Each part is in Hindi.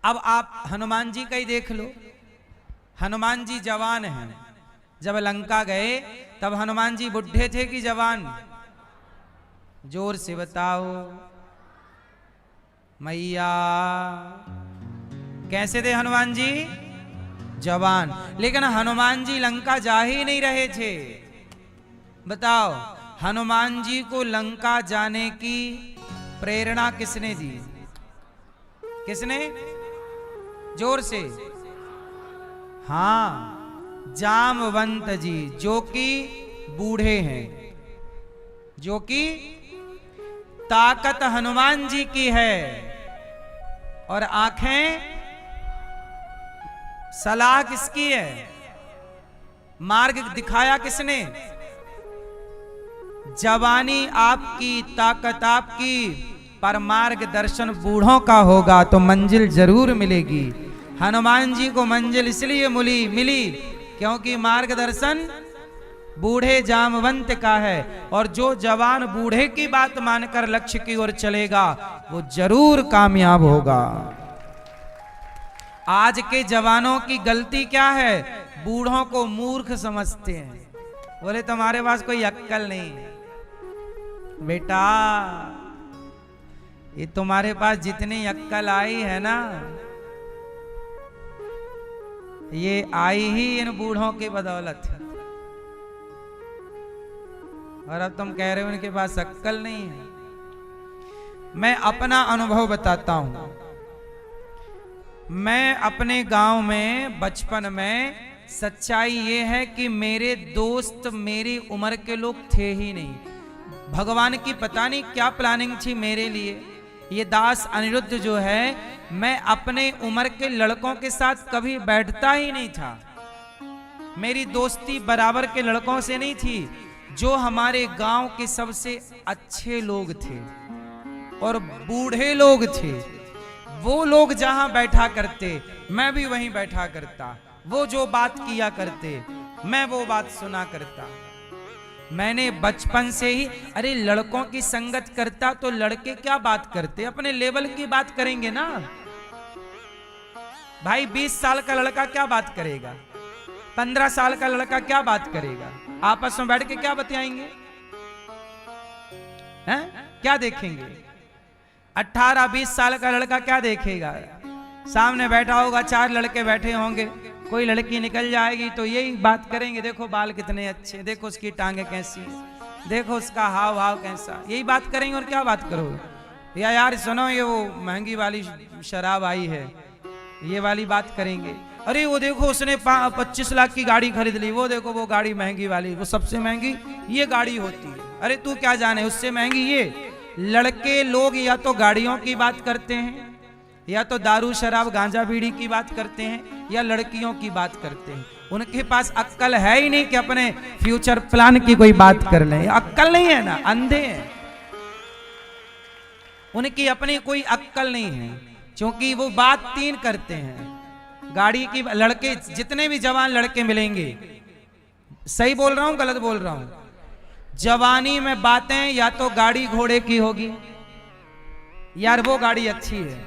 अब आप हनुमान जी का ही देख लो। हनुमान जी जवान हैं, जब लंका गए तब हनुमान जी बुढ़े थे कि जवान? जोर से बताओ मैया। कैसे थे हनुमान जी? जवान। लेकिन हनुमान जी लंका जा ही नहीं रहे थे। बताओ, हनुमान जी को लंका जाने की प्रेरणा किसने दी? किसने? जोर से। हाँ, जामवंत जी, जो कि बूढ़े हैं, जो कि ताकत हनुमान जी की है और आंखें सलाह किसकी है? मार्ग दिखाया किसने? जवानी आपकी, ताकत आपकी, पर मार्गदर्शन बूढ़ों का होगा तो मंजिल जरूर मिलेगी। हनुमान जी को मंजिल इसलिए मिली क्योंकि मार्गदर्शन बूढ़े जामवंत का है। और जो जवान बूढ़े की बात मानकर लक्ष्य की ओर चलेगा वो जरूर कामयाब होगा। आज के जवानों की गलती क्या है? बूढ़ों को मूर्ख समझते हैं। बोले तुम्हारे पास कोई अक्ल नहीं है। बेटा, ये तुम्हारे पास जितनी अक्ल आई है ना, ये आई ही इन बूढ़ों की बदौलत है। और अब तुम कह रहे हो इनके पास अक्ल नहीं है। मैं अपना अनुभव बताता हूं। मैं अपने गांव में बचपन में, सच्चाई ये है कि मेरे दोस्त मेरी उम्र के लोग थे ही नहीं। भगवान की पता नहीं क्या प्लानिंग थी मेरे लिए। ये दास अनिरुद्ध जो है, मैं अपने उम्र के लड़कों के साथ कभी बैठता ही नहीं था। मेरी दोस्ती बराबर के लड़कों से नहीं थी। जो हमारे गांव के सबसे अच्छे लोग थे और बूढ़े लोग थे, वो लोग जहां बैठा करते मैं भी वहीं बैठा करता। वो जो बात किया करते मैं वो बात सुना करता। मैंने बचपन से ही, अरे लड़कों की संगत करता तो लड़के क्या बात करते? अपने लेवल की बात करेंगे ना भाई। 20 साल का लड़का क्या बात करेगा? 15 साल का लड़का क्या बात करेगा? आपस में बैठ के क्या बतियाएंगे? हैं? क्या देखेंगे? 18-20 साल का लड़का क्या देखेगा? सामने बैठा होगा, 4 लड़के बैठे होंगे, कोई लड़की निकल जाएगी तो यही बात करेंगे, देखो बाल कितने अच्छे, देखो उसकी टांगे कैसी है, देखो उसका हाव भाव कैसा। यही बात करेंगे और क्या बात करोगे? या यार सुनो, ये वो महंगी वाली शराब आई है, ये वाली बात करेंगे। अरे वो देखो उसने 25 लाख की गाड़ी खरीद ली, वो देखो वो गाड़ी महंगी वाली, वो सबसे महंगी ये गाड़ी होती है। अरे तू क्या जाने, उससे महंगी ये। लड़के लोग या तो गाड़ियों की बात करते हैं, या तो दारू शराब गांजा बीड़ी की बात करते हैं, या लड़कियों की बात करते हैं। उनके पास अक्ल है ही नहीं कि अपने फ्यूचर प्लान की कोई बात कर लें। अक्ल नहीं है ना, अंधे हैं। उनकी अपनी कोई अक्ल नहीं है, क्योंकि वो बात 3 करते हैं। गाड़ी की, लड़के जितने भी जवान लड़के मिलेंगे, सही बोल रहा हूं गलत बोल रहा हूं? जवानी में बातें या तो गाड़ी घोड़े की होगी, यार वो गाड़ी अच्छी है,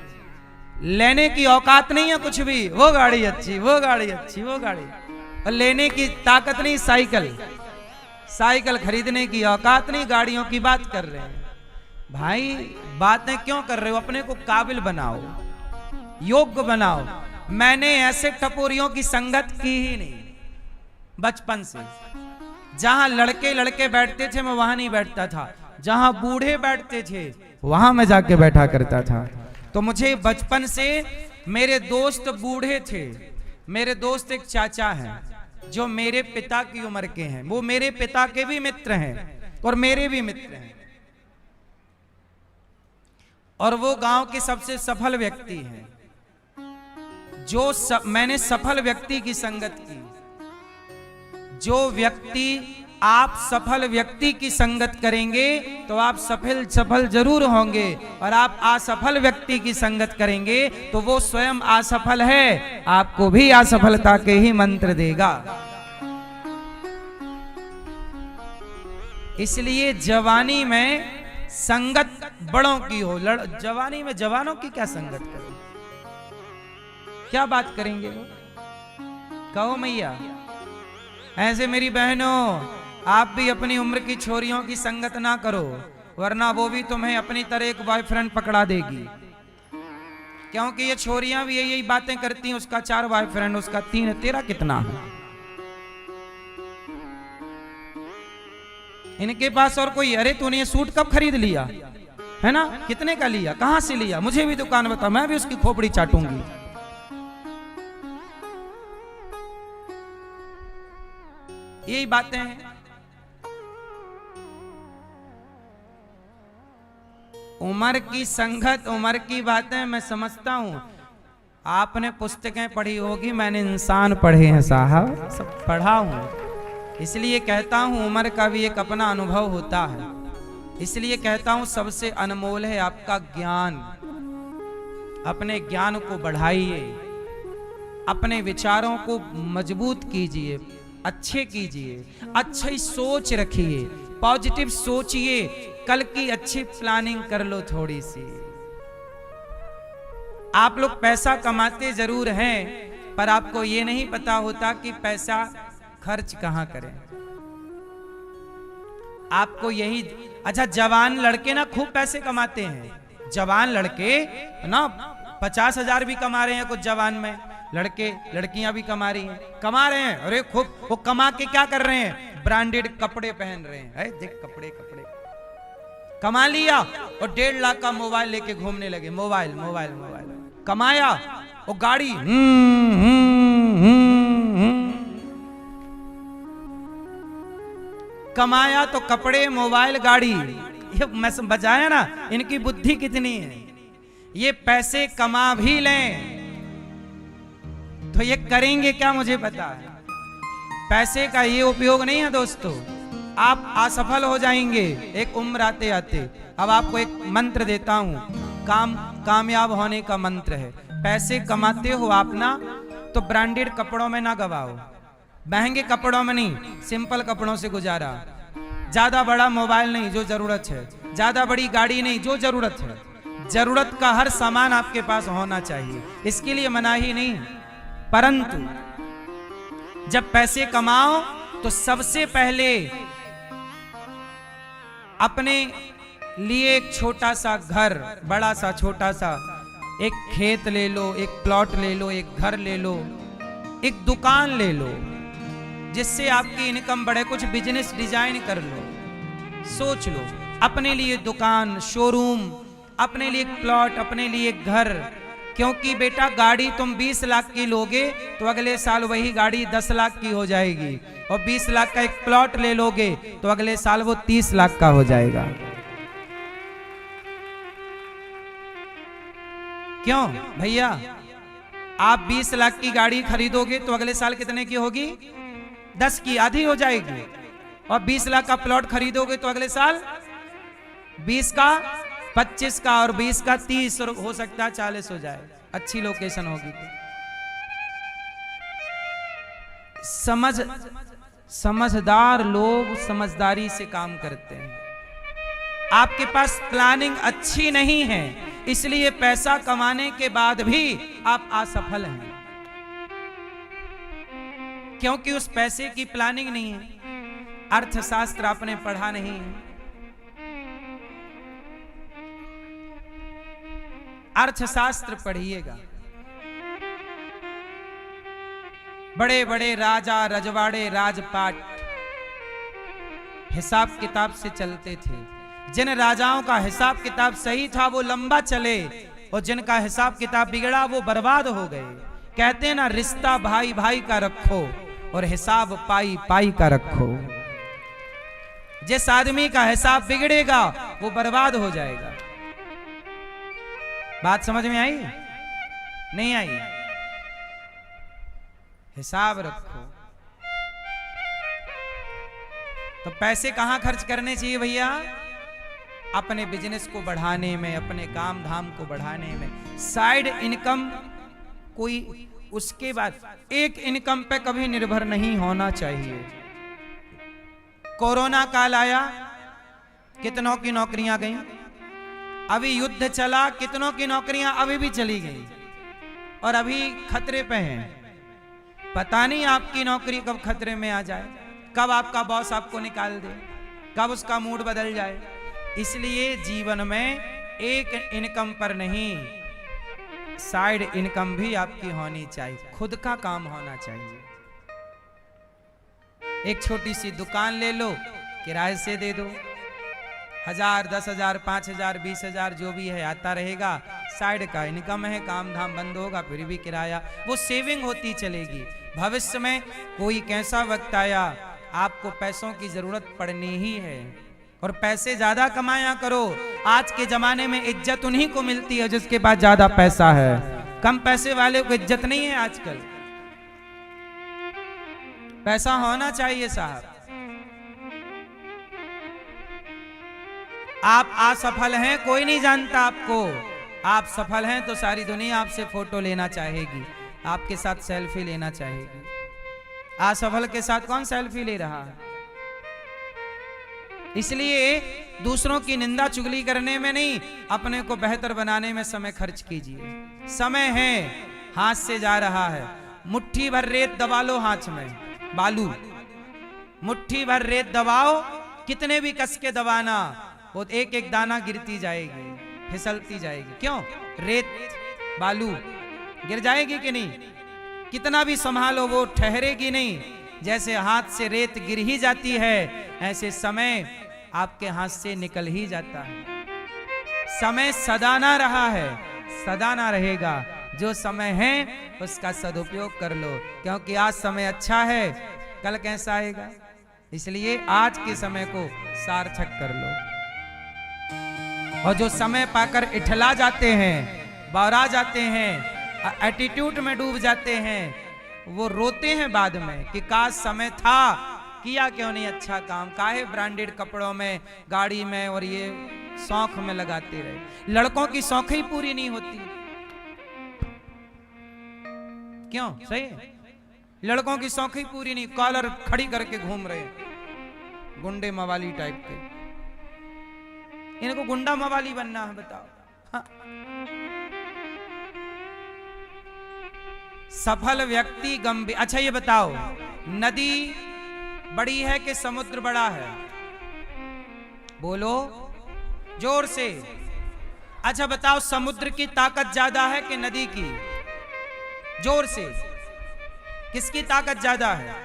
लेने की औकात नहीं है कुछ भी, वो गाड़ी अच्छी, वो गाड़ी अच्छी, वो गाड़ी। और लेने की ताकत नहीं, साइकिल खरीदने की औकात नहीं, गाड़ियों की बात कर रहे हैं। भाई बातें क्यों कर रहे हो? अपने को काबिल बनाओ, योग्य बनाओ। मैंने ऐसे टपोरियों की संगत की ही नहीं बचपन से। जहां लड़के लड़के बैठते थे मैं वहां नहीं बैठता था, जहां बूढ़े बैठते थे वहां मैं जाके बैठा करता था। तो मुझे बचपन से, मेरे दोस्त बूढ़े थे। मेरे दोस्त एक चाचा हैं जो मेरे पिता की उम्र के हैं, वो मेरे पिता के भी मित्र हैं और मेरे भी मित्र हैं। और वो गांव के सबसे सफल व्यक्ति हैं। मैंने सफल व्यक्ति की संगत की। जो व्यक्ति, आप सफल व्यक्ति की संगत करेंगे तो आप सफल जरूर होंगे, और आप असफल व्यक्ति की संगत करेंगे तो वो स्वयं असफल है, आपको भी असफलता के ही मंत्र देगा। इसलिए जवानी में संगत बड़ों की हो। जवानी में जवानों की क्या संगत करें? क्या बात करेंगे वो? कहो मैया। ऐसे मेरी बहनों, आप भी अपनी उम्र की छोरियों की संगत ना करो, वरना वो भी तुम्हें अपनी तरह एक बॉयफ्रेंड पकड़ा देगी। क्योंकि ये छोरियां भी यही बातें करती हैं, उसका 4 बॉयफ्रेंड, उसका 3 है, तेरा कितना है? इनके पास और कोई, अरे तूने ये सूट कब खरीद लिया है ना, कितने का लिया, कहां से लिया, मुझे भी दुकान बता, मैं भी उसकी खोपड़ी चाटूंगी। यही बातें हैं। उम्र की संगत, उम्र की बातें मैं समझता हूं। आपने पुस्तकें पढ़ी होगी, मैंने इंसान पढ़े हैं साहब, सब पढ़ा हूं। इसलिए कहता हूं उम्र का भी एक अपना अनुभव होता है। इसलिए कहता हूं सबसे अनमोल है आपका ज्ञान। अपने ज्ञान को बढ़ाइए, अपने विचारों को मजबूत कीजिए, अच्छे कीजिए, अच्छी सोच रखिए, पॉजिटिव सोचिए, कल की अच्छी प्लानिंग कर लो थोड़ी सी। आप लोग पैसा कमाते जरूर हैं, पर आपको ये नहीं पता होता कि पैसा खर्च कहां करें। आपको यही, अच्छा जवान लड़के ना खूब पैसे कमाते हैं, जवान लड़के ना 50,000 भी कमा रहे हैं कुछ जवान में, लड़के लड़कियां भी कमा रही हैं, कमा रहे हैं, अरे खूब। वो कमा के क्या कर रहे हैं? ब्रांडेड कपड़े पहन रहे हैं, देख कपड़े कपड़े कमा लिया और 1.5 लाख का मोबाइल लेके घूमने लगे। मोबाइल मोबाइल मोबाइल कमाया, वो गाड़ी कमाया तो कपड़े मोबाइल गाड़ी, ये मैं बजाया ना, इनकी बुद्धि कितनी है। ये पैसे कमा भी लें तो ये करेंगे क्या मुझे पता है। पैसे का ये उपयोग नहीं है दोस्तों, आप असफल हो जाएंगे एक उम्र आते आते। अब आपको एक मंत्र देता हूं, कामयाब होने का मंत्र है। पैसे कमाते हो आप ना, तो ब्रांडेड कपड़ों में ना गवाओ, महंगे कपड़ों में नहीं, सिंपल कपड़ों से गुजारा। ज्यादा बड़ा मोबाइल नहीं जो जरूरत है, ज्यादा बड़ी गाड़ी नहीं जो जरूरत है। जरूरत का हर सामान आपके पास होना चाहिए, इसके लिए मनाही नहीं। परंतु जब पैसे कमाओ तो सबसे पहले अपने लिए एक छोटा सा घर, बड़ा सा छोटा सा एक खेत ले लो, एक प्लॉट ले लो, एक घर ले लो, एक दुकान ले लो, जिससे आपकी इनकम बढ़े। कुछ बिजनेस डिजाइन कर लो, सोच लो, अपने लिए दुकान, शोरूम, अपने लिए एक प्लॉट, अपने लिए एक घर। क्योंकि बेटा गाड़ी तुम 20 लाख की लोगे तो अगले साल वही गाड़ी 10 लाख की हो जाएगी, और 20 लाख का एक प्लॉट ले लोगे तो अगले साल वो 30 लाख का हो जाएगा। क्यों भैया? आप 20 लाख की गाड़ी खरीदोगे तो अगले साल कितने की होगी? 10 की, आधी हो जाएगी। और 20 लाख का प्लॉट खरीदोगे तो अगले साल 20 का, 25 का, और 20 का 30, और हो सकता है 40 हो जाए, अच्छी लोकेशन होगी तो। समझदार लोग समझदारी से काम करते हैं। आपके पास प्लानिंग अच्छी नहीं है, इसलिए पैसा कमाने के बाद भी आप असफल हैं, क्योंकि उस पैसे की प्लानिंग नहीं है। अर्थशास्त्र आपने पढ़ा नहीं है। अर्थशास्त्र पढ़िएगा। बड़े बड़े राजा, रजवाड़े, राजपाट हिसाब किताब से चलते थे। जिन राजाओं का हिसाब किताब सही था वो लंबा चले, और जिनका हिसाब किताब बिगड़ा वो बर्बाद हो गए। कहते हैं ना, रिश्ता भाई भाई का रखो और हिसाब पाई पाई का रखो। जिस आदमी का हिसाब बिगड़ेगा वो बर्बाद हो जाएगा। बात समझ में आई? नहीं आई? हिसाब रखो। तो पैसे कहां खर्च करने चाहिए भैया? अपने बिजनेस को बढ़ाने में, अपने काम धाम को बढ़ाने में। साइड इनकम कोई, उसके बाद एक इनकम पे कभी निर्भर नहीं होना चाहिए। कोरोना काल आया, कितनों की नौकरियां गई। अभी युद्ध चला, कितनों की नौकरियां अभी भी चली गई। और अभी खतरे पे हैं। पता नहीं आपकी नौकरी कब खतरे में आ जाए, कब आपका बॉस आपको निकाल दे, कब उसका मूड बदल जाए। इसलिए जीवन में एक इनकम पर नहीं, साइड इनकम भी आपकी होनी चाहिए, खुद का काम होना चाहिए। एक छोटी सी दुकान ले लो, किराए से दे दो, 1000, 10,000, 5,000, 20,000 जो भी है आता रहेगा, साइड का इनकम है, काम धाम बंद होगा फिर भी किराया, वो सेविंग होती चलेगी। भविष्य में कोई कैसा वक्त आया, आपको पैसों की जरूरत पड़नी ही है, और पैसे ज्यादा कमाया करो। आज के जमाने में इज्जत उन्हीं को मिलती है जिसके पास ज्यादा पैसा है, कम पैसे वाले को इज्जत नहीं है आजकल। पैसा होना चाहिए साहब। आप असफल हैं, कोई नहीं जानता आपको। आप सफल हैं तो सारी दुनिया आपसे फोटो लेना चाहेगी, आपके साथ सेल्फी लेना चाहेगी। असफल के साथ कौन सेल्फी ले रहा है? इसलिए दूसरों की निंदा चुगली करने में नहीं, अपने को बेहतर बनाने में समय खर्च कीजिए। समय है, हाथ से जा रहा है। मुट्ठी भर रेत दबा लो हाथ में, बालू, मुट्ठी भर रेत दबाओ, कितने भी कस के दबाना, वो एक एक दाना गिरती जाएगी, फिसलती जाएगी। क्यों? रेत बालू गिर जाएगी कि नहीं? कितना भी संभालो वो ठहरेगी नहीं। जैसे हाथ से रेत गिर ही जाती है, ऐसे समय आपके हाथ से निकल ही जाता है। समय सदा ना रहा है, सदा ना रहेगा। जो समय है उसका सदुपयोग कर लो, क्योंकि आज समय अच्छा है, कल कैसा आएगा। इसलिए आज के समय को सार्थक कर लो। और जो समय पाकर इठला जाते हैं, बौरा जाते हैं, एटीट्यूड में डूब जाते हैं, वो रोते हैं बाद में कि काश समय था, किया क्यों नहीं अच्छा काम, काहे ब्रांडेड कपड़ों में, गाड़ी में और ये शौक में लगाते रहे। लड़कों की शौक ही पूरी नहीं होती, क्यों? सही है, लड़कों की शौक ही पूरी नहीं, कॉलर खड़ी करके घूम रहे, गुंडे मवाली टाइप के। इनको गुंडा मवाली बनना है, बताओ। हाँ। सफल व्यक्ति गंभीर। अच्छा ये बताओ, नदी बड़ी है कि समुद्र बड़ा है? बोलो जोर से। अच्छा बताओ, समुद्र की ताकत ज्यादा है कि नदी की? जोर से, किसकी ताकत ज्यादा है?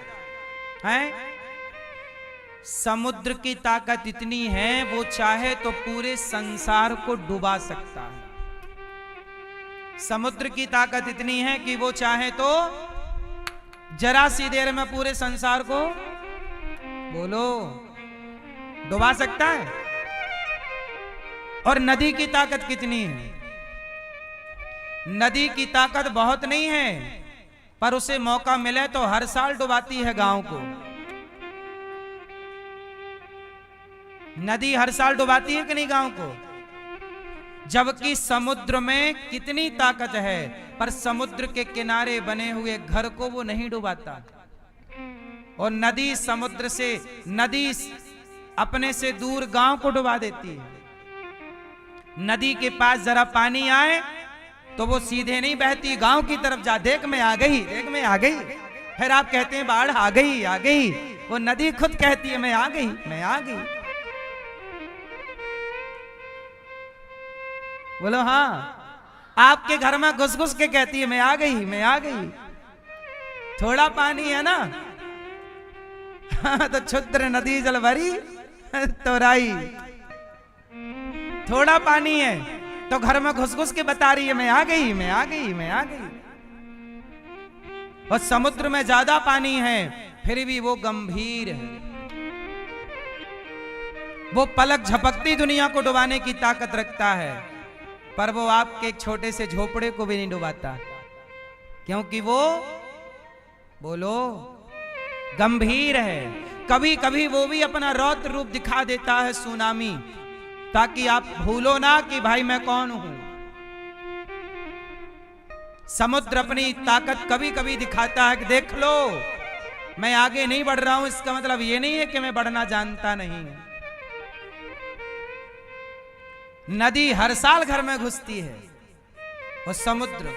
हैं? समुद्र की ताकत इतनी है, वो चाहे तो पूरे संसार को डुबा सकता है। समुद्र की ताकत इतनी है कि वो चाहे तो जरा सी देर में पूरे संसार को, बोलो, डुबा सकता है। और नदी की ताकत कितनी है? नदी की ताकत बहुत नहीं है, पर उसे मौका मिले तो हर साल डुबाती है गांव को। नदी हर साल डुबाती है कि नहीं गांव को? जबकि समुद्र में कितनी ताकत है, पर समुद्र के किनारे बने हुए घर को वो नहीं डुबाता। और नदी समुद्र से, नदी अपने से दूर गांव को डुबा देती है। नदी के पास जरा पानी आए तो वो सीधे नहीं बहती, गांव की तरफ जा, देख मैं आ गई, देख मैं आ गई। फिर आप कहते हैं बाढ़ आ गई, आ गई। वो नदी खुद कहती है मैं आ गई, मैं आ गई। बोलो हाँ, आपके घर में घुस घुस के कहती है मैं आ गई, मैं आ गई। थोड़ा पानी है ना तो क्षुद्र नदी जल भरी तोराई। थोड़ा पानी है तो घर में घुस घुस के बता रही है मैं आ गई, मैं आ गई, मैं आ गई। और समुद्र में ज्यादा पानी है, फिर भी वो गंभीर है। वो पलक झपकती दुनिया को डुबाने की ताकत रखता है, पर वो आपके एक छोटे से झोपड़े को भी नहीं डुबाता, क्योंकि वो, बोलो, गंभीर है। कभी कभी वो भी अपना रौद्र रूप दिखा देता है, सुनामी, ताकि आप भूलो ना कि भाई मैं कौन हूं। समुद्र अपनी ताकत कभी कभी दिखाता है कि देख लो मैं आगे नहीं बढ़ रहा हूं, इसका मतलब ये नहीं है कि मैं बढ़ना जानता नहीं। नदी हर साल घर में घुसती है, और समुद्र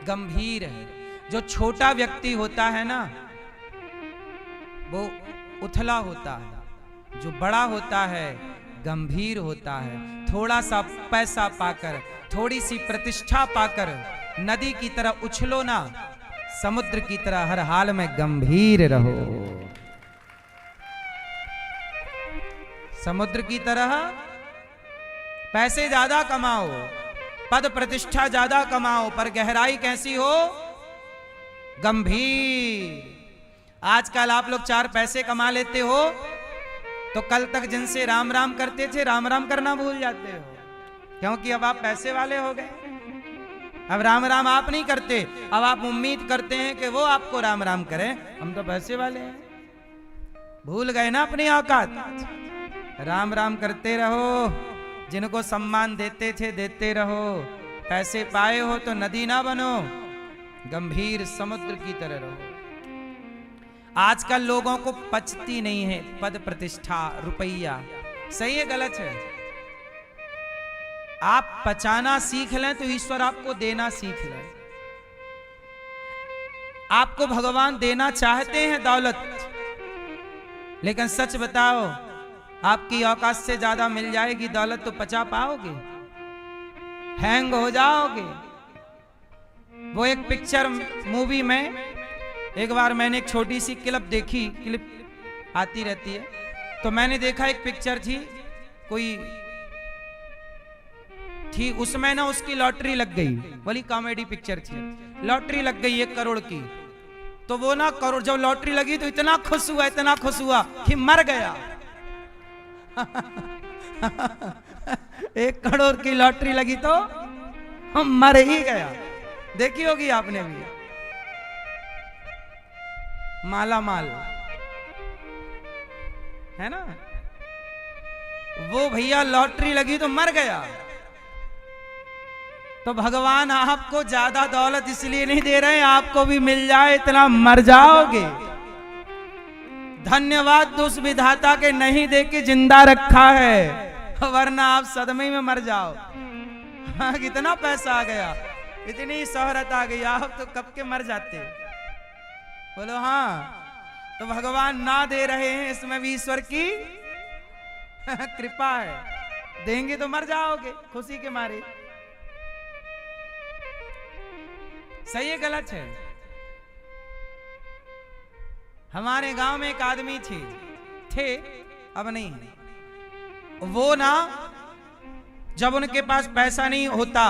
गंभीर है। जो छोटा व्यक्ति होता है ना वो उथला होता है, जो बड़ा होता है गंभीर होता है। थोड़ा सा पैसा पाकर, थोड़ी सी प्रतिष्ठा पाकर नदी की तरह उछलो ना, समुद्र की तरह हर हाल में गंभीर रहो। समुद्र की तरह पैसे ज्यादा कमाओ, पद प्रतिष्ठा ज्यादा कमाओ, पर गहराई कैसी हो? गंभीर। आजकल आप लोग 4 पैसे कमा लेते हो तो कल तक जिनसे राम राम करते थे राम राम करना भूल जाते हो, क्योंकि अब आप पैसे वाले हो गए। अब राम राम आप नहीं करते, अब आप उम्मीद करते हैं कि वो आपको राम राम करें। हम तो पैसे वाले हैं, भूल गए ना अपनी औकात। राम राम करते रहो, जिनको सम्मान देते थे देते रहो। पैसे पाए हो तो नदी ना बनो, गंभीर समुद्र की तरह रहो। आजकल लोगों को पचती नहीं है पद प्रतिष्ठा रुपया। सही है गलत है? आप पचाना सीख लें तो ईश्वर आपको देना सीख ले। आपको भगवान देना चाहते हैं दौलत, लेकिन सच बताओ आपकी औकात से ज्यादा मिल जाएगी दौलत तो पचा पाओगे? हैंग हो जाओगे। वो एक पिक्चर मूवी में एक बार मैंने एक छोटी सी क्लिप आती रहती है, तो मैंने देखा एक पिक्चर थी उसमें ना उसकी लॉटरी लग गई। बोली कॉमेडी पिक्चर थी, लॉटरी लग गई 1 करोड़ की। तो वो ना करोड़ जब लॉटरी लगी तो इतना खुश हुआ कि मर गया। 1 करोड़ की लॉटरी लगी तो हम मर ही गया। देखी होगी आपने भी, माला माल है ना। वो भैया लॉटरी लगी तो मर गया। तो भगवान आपको ज्यादा दौलत इसलिए नहीं दे रहे हैं आपको भी मिल जाए इतना मर जाओगे। धन्यवाद उस विधाता के नहीं दे के जिंदा रखा है, वरना आप सदमे में मर जाओ। हाँ, कितना पैसा आ गया, इतनी शोहरत आ गई, आप तो कब के मर जाते। बोलो हाँ, तो भगवान ना दे रहे हैं इसमें भी ईश्वर की कृपा है। देंगे तो मर जाओगे खुशी के मारे। सही है गलत है? हमारे गांव में एक आदमी थे अब नहीं है। वो ना जब उनके पास पैसा नहीं होता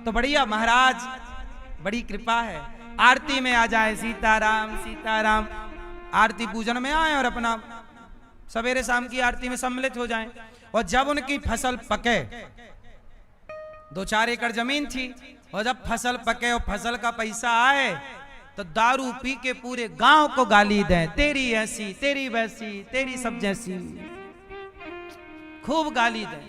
तो बढ़िया महाराज बड़ी कृपा है, आरती में आ जाए सीताराम सीताराम, आरती पूजन में आए और अपना सवेरे शाम की आरती में सम्मिलित हो जाएं। और जब उनकी फसल पके, 2-4 एकड़ जमीन थी, और जब फसल पके और फसल का पैसा आए तो दारू पी के पूरे गांव को गाली दें, तेरी ऐसी तेरी वैसी तेरी सब जैसी, खूब गाली दें।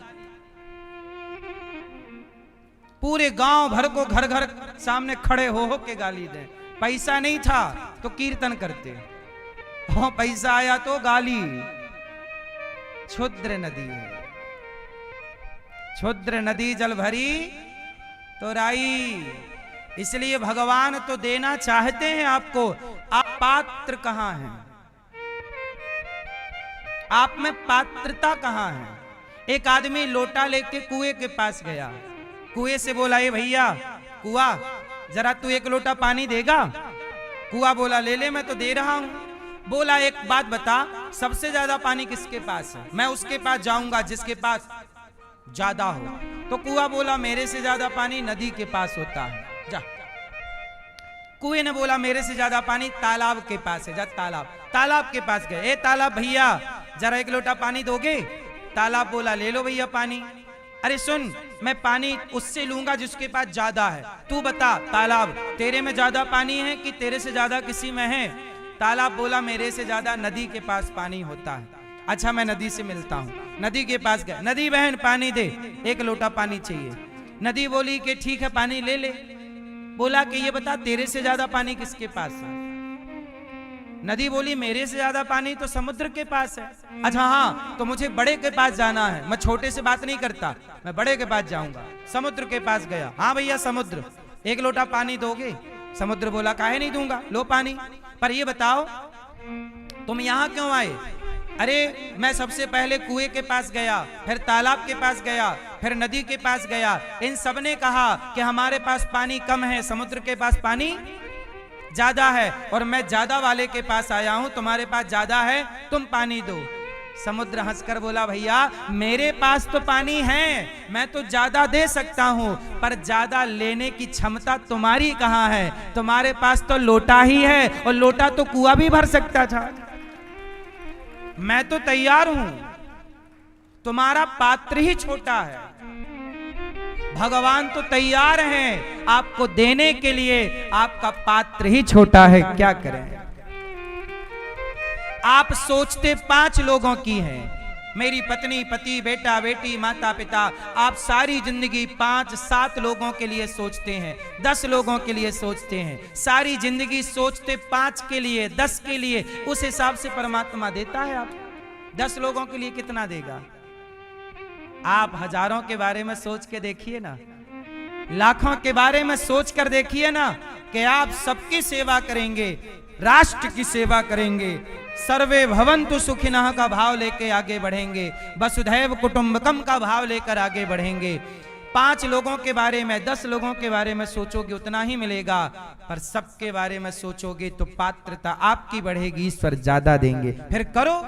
पूरे गांव भर को घर घर सामने खड़े हो के गाली दें। पैसा नहीं था तो कीर्तन करते, और पैसा आया तो गाली। क्षुद्र नदी है, क्षुद्र नदी जल भरी तो राई। इसलिए भगवान तो देना चाहते हैं आपको, आप पात्र कहां हैं? आप में पात्रता कहां है? एक आदमी लोटा लेके कुएं के पास गया, कुएं से बोला ये भैया कुआ जरा तू 1 लोटा पानी देगा? कुआ बोला ले ले मैं तो दे रहा हूं। बोला एक बात बता, सबसे ज्यादा पानी किसके पास है? मैं उसके पास जाऊंगा जिसके पास ज्यादा हो। तो कुआ बोला मेरे से ज्यादा पानी नदी के पास होता है, जा। कुएं ने बोला मेरे से ज्यादा पानी तालाब के पास है, जा तालाब के पास गए। ए तालाब भैया जरा 1 लोटा पानी दोगे? तालाब बोला ले लो भैया पानी। अरे सुन, मैं पानी उससे लूंगा जिसके पास ज्यादा है, तू बता तालाब तेरे में ज्यादा पानी है कि तेरे से ज्यादा किसी में है? तालाब बोला मेरे से ज्यादा नदी के पास पानी होता है। अच्छा मैं नदी से मिलता हूँ। नदी के पास गए, नदी बहन पानी दे, 1 लोटा पानी चाहिए। नदी बोली कि ठीक है पानी ले ले। बोला कि ये बता तेरे से ज्यादा पानी किसके पास है? नदी बोली मेरे से ज्यादा पानी तो समुद्र के पास है। अच्छा हाँ, तो मुझे बड़े के पास जाना है, मैं छोटे से बात नहीं करता, मैं बड़े के पास जाऊंगा। समुद्र के पास गया, हाँ भैया समुद्र 1 लोटा पानी दोगे? समुद्र बोला काहे नहीं दूंगा, लो पानी। पर ये बताओ तुम यहां क्यों आए? अरे मैं सबसे पहले कुएं के पास गया, फिर तालाब के पास गया, फिर नदी के पास गया। इन सब ने कहा कि हमारे पास पानी कम है, समुद्र के पास पानी ज्यादा है, और मैं ज्यादा वाले के पास आया हूं, तुम्हारे पास ज्यादा है, तुम पानी दो। समुद्र हंसकर बोला भैया मेरे पास तो पानी है, मैं तो ज्यादा दे सकता हूं, पर ज्यादा लेने की क्षमता तुम्हारी कहां है? तुम्हारे पास तो लोटा ही है, और लोटा तो कुआं भी भर सकता था। मैं तो तैयार हूं, तुम्हारा पात्र ही छोटा है। भगवान तो तैयार हैं आपको देने के लिए, आपका पात्र ही छोटा है, क्या करें? आप सोचते 5 लोगों की हैं, मेरी पत्नी, पति, बेटा, बेटी, माता, पिता। आप सारी जिंदगी 5-7 लोगों के लिए सोचते हैं, 10 लोगों के लिए सोचते हैं। सारी जिंदगी सोचते 5 के लिए, 10 के लिए। उस हिसाब से परमात्मा देता है। आप 10 लोगों के लिए कितना देगा? आप हजारों के बारे में सोच के देखिए ना, लाखों के बारे में सोच कर देखिए ना, कि आप सबकी सेवा करेंगे, राष्ट्र की सेवा करेंगे, सर्वे भवन्तु सुखिनः का भाव लेके आगे बढ़ेंगे, वसुधैव कुटुंबकम का भाव लेकर आगे बढ़ेंगे। 5 लोगों के बारे में, 10 लोगों के बारे में सोचोगे उतना ही मिलेगा, पर सबके बारे में सोचोगे तो पात्रता आपकी बढ़ेगी, ईश्वर ज्यादा देंगे। फिर करो।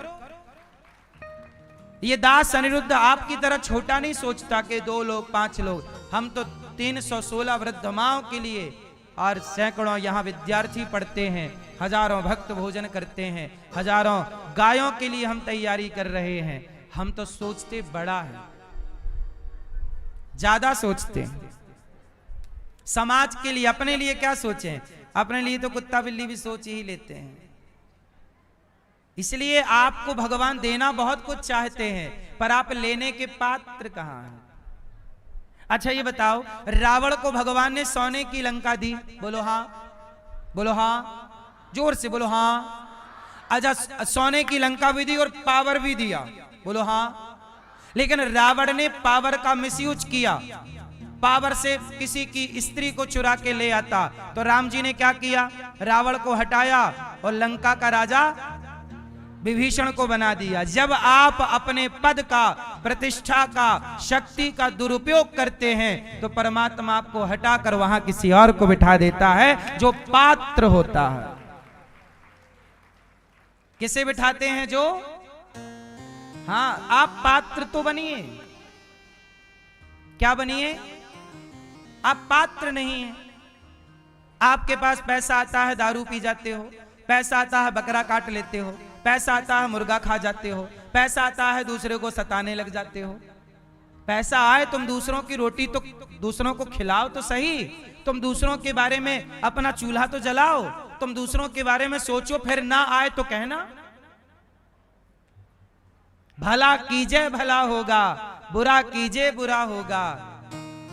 ये दास अनिरुद्ध आपकी तरह छोटा नहीं सोचता कि 2 लोग, 5 लोग। हम तो 316 वृद्ध माओं के लिए और सैकड़ों यहाँ विद्यार्थी पढ़ते हैं, हजारों भक्त भोजन करते हैं, हजारों गायों के लिए हम तैयारी कर रहे हैं। हम तो सोचते बड़ा है, ज्यादा सोचते हैं। समाज के लिए, अपने लिए क्या सोचें? अपने लिए तो कुत्ता बिल्ली भी सोच ही लेते हैं। इसलिए आपको भगवान देना बहुत कुछ चाहते हैं, पर आप लेने के पात्र कहां हैं? अच्छा ये बताओ, रावण को भगवान ने सोने की लंका दी, बोलो हाँ, बोलो हाँ, जोर से बोलो हाँ। अच्छा सोने की लंका भी दी और पावर भी दिया, बोलो हाँ। लेकिन रावण ने पावर का मिसयूज किया, पावर से किसी की स्त्री को चुरा के ले आता। तो राम जी ने क्या किया? रावण को हटाया और लंका का राजा विभीषण को बना दिया। जब आप अपने पद का, प्रतिष्ठा का, शक्ति का दुरुपयोग करते हैं तो परमात्मा आपको हटाकर वहां किसी और को बिठा देता है जो पात्र होता है। किसे बिठाते हैं? जो, हाँ, आप पात्र तो बनिए। क्या बनिए? आप पात्र नहीं है। आपके पास पैसा आता है, दारू पी जाते हो, पैसा आता है, बकरा काट लेते हो, पैसा आता है, मुर्गा खा जाते हो, पैसा आता है, दूसरे को सताने लग जाते हो। पैसा आए, तुम दूसरों की रोटी तो दूसरों को खिलाओ तो सही, तुम दूसरों के बारे में अपना चूल्हा तो जलाओ, तुम दूसरों के बारे में सोचो, फिर ना आए तो कहना। भला कीजिए भला होगा, बुरा कीजिए बुरा होगा,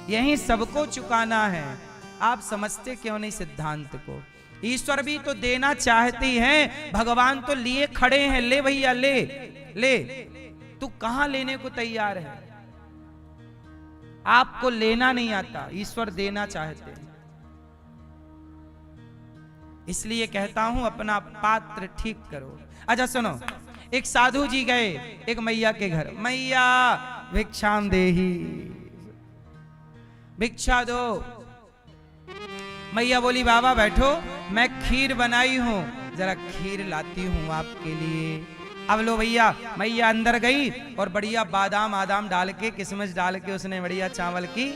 यही सबको चुकाना है। आप समझते क्यों नहीं सिद्धांत को? ईश्वर भी तो देना चाहते हैं, भगवान तो लिए खड़े हैं, ले भैया ले ले। तू कहां लेने को तैयार है? आपको लेना नहीं आता, ईश्वर देना चाहते हैं। इसलिए कहता हूं अपना पात्र ठीक करो। अच्छा सुनो, एक साधु जी गए एक मैया के घर, मैया भिक्षाम देही, भिक्षा दो। मैया बोली बाबा बैठो, मैं खीर बनाई हूं, जरा खीर लाती हूं आपके लिए। अब लो भैया। मैया अंदर गई और बढ़िया बादाम आदाम डाल के, किशमिश डाल के उसने बढ़िया चावल की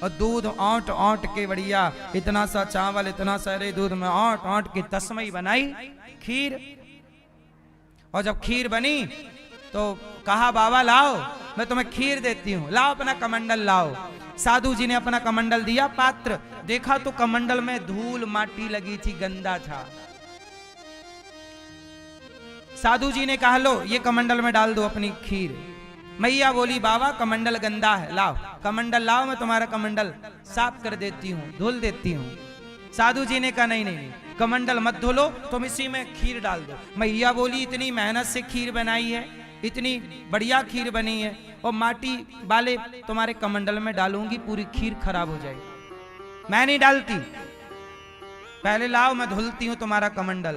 और दूध औंट औंट के, बढ़िया इतना सा चावल इतना सारे दूध में औंट औंट के तस्मई बनाई खीर। और जब खीर बनी तो कहा बाबा लाओ, मैं तुम्हें खीर देती हूं, लाओ अपना कमंडल लाओ। साधु जी ने अपना कमंडल दिया, पात्र देखा तो कमंडल में धूल माटी लगी थी, गंदा था। साधु जी ने कहा लो ये कमंडल में डाल दो अपनी खीर। मैया बोली बाबा कमंडल गंदा है, लाओ कमंडल लाओ, मैं तुम्हारा कमंडल साफ कर देती हूँ, धुल देती हूँ। साधु जी ने कहा नहीं नहीं, कमंडल मत धुलो, तुम इसी में खीर डाल दो। मैया बोली इतनी मेहनत से खीर बनाई है, इतनी बढ़िया खीर बनी है, और माटी वाले तुम्हारे कमंडल में डालूंगी पूरी खीर खराब हो जाएगी, मैं नहीं डालती। पहले लाओ, मैं धुलती हूं तुम्हारा कमंडल।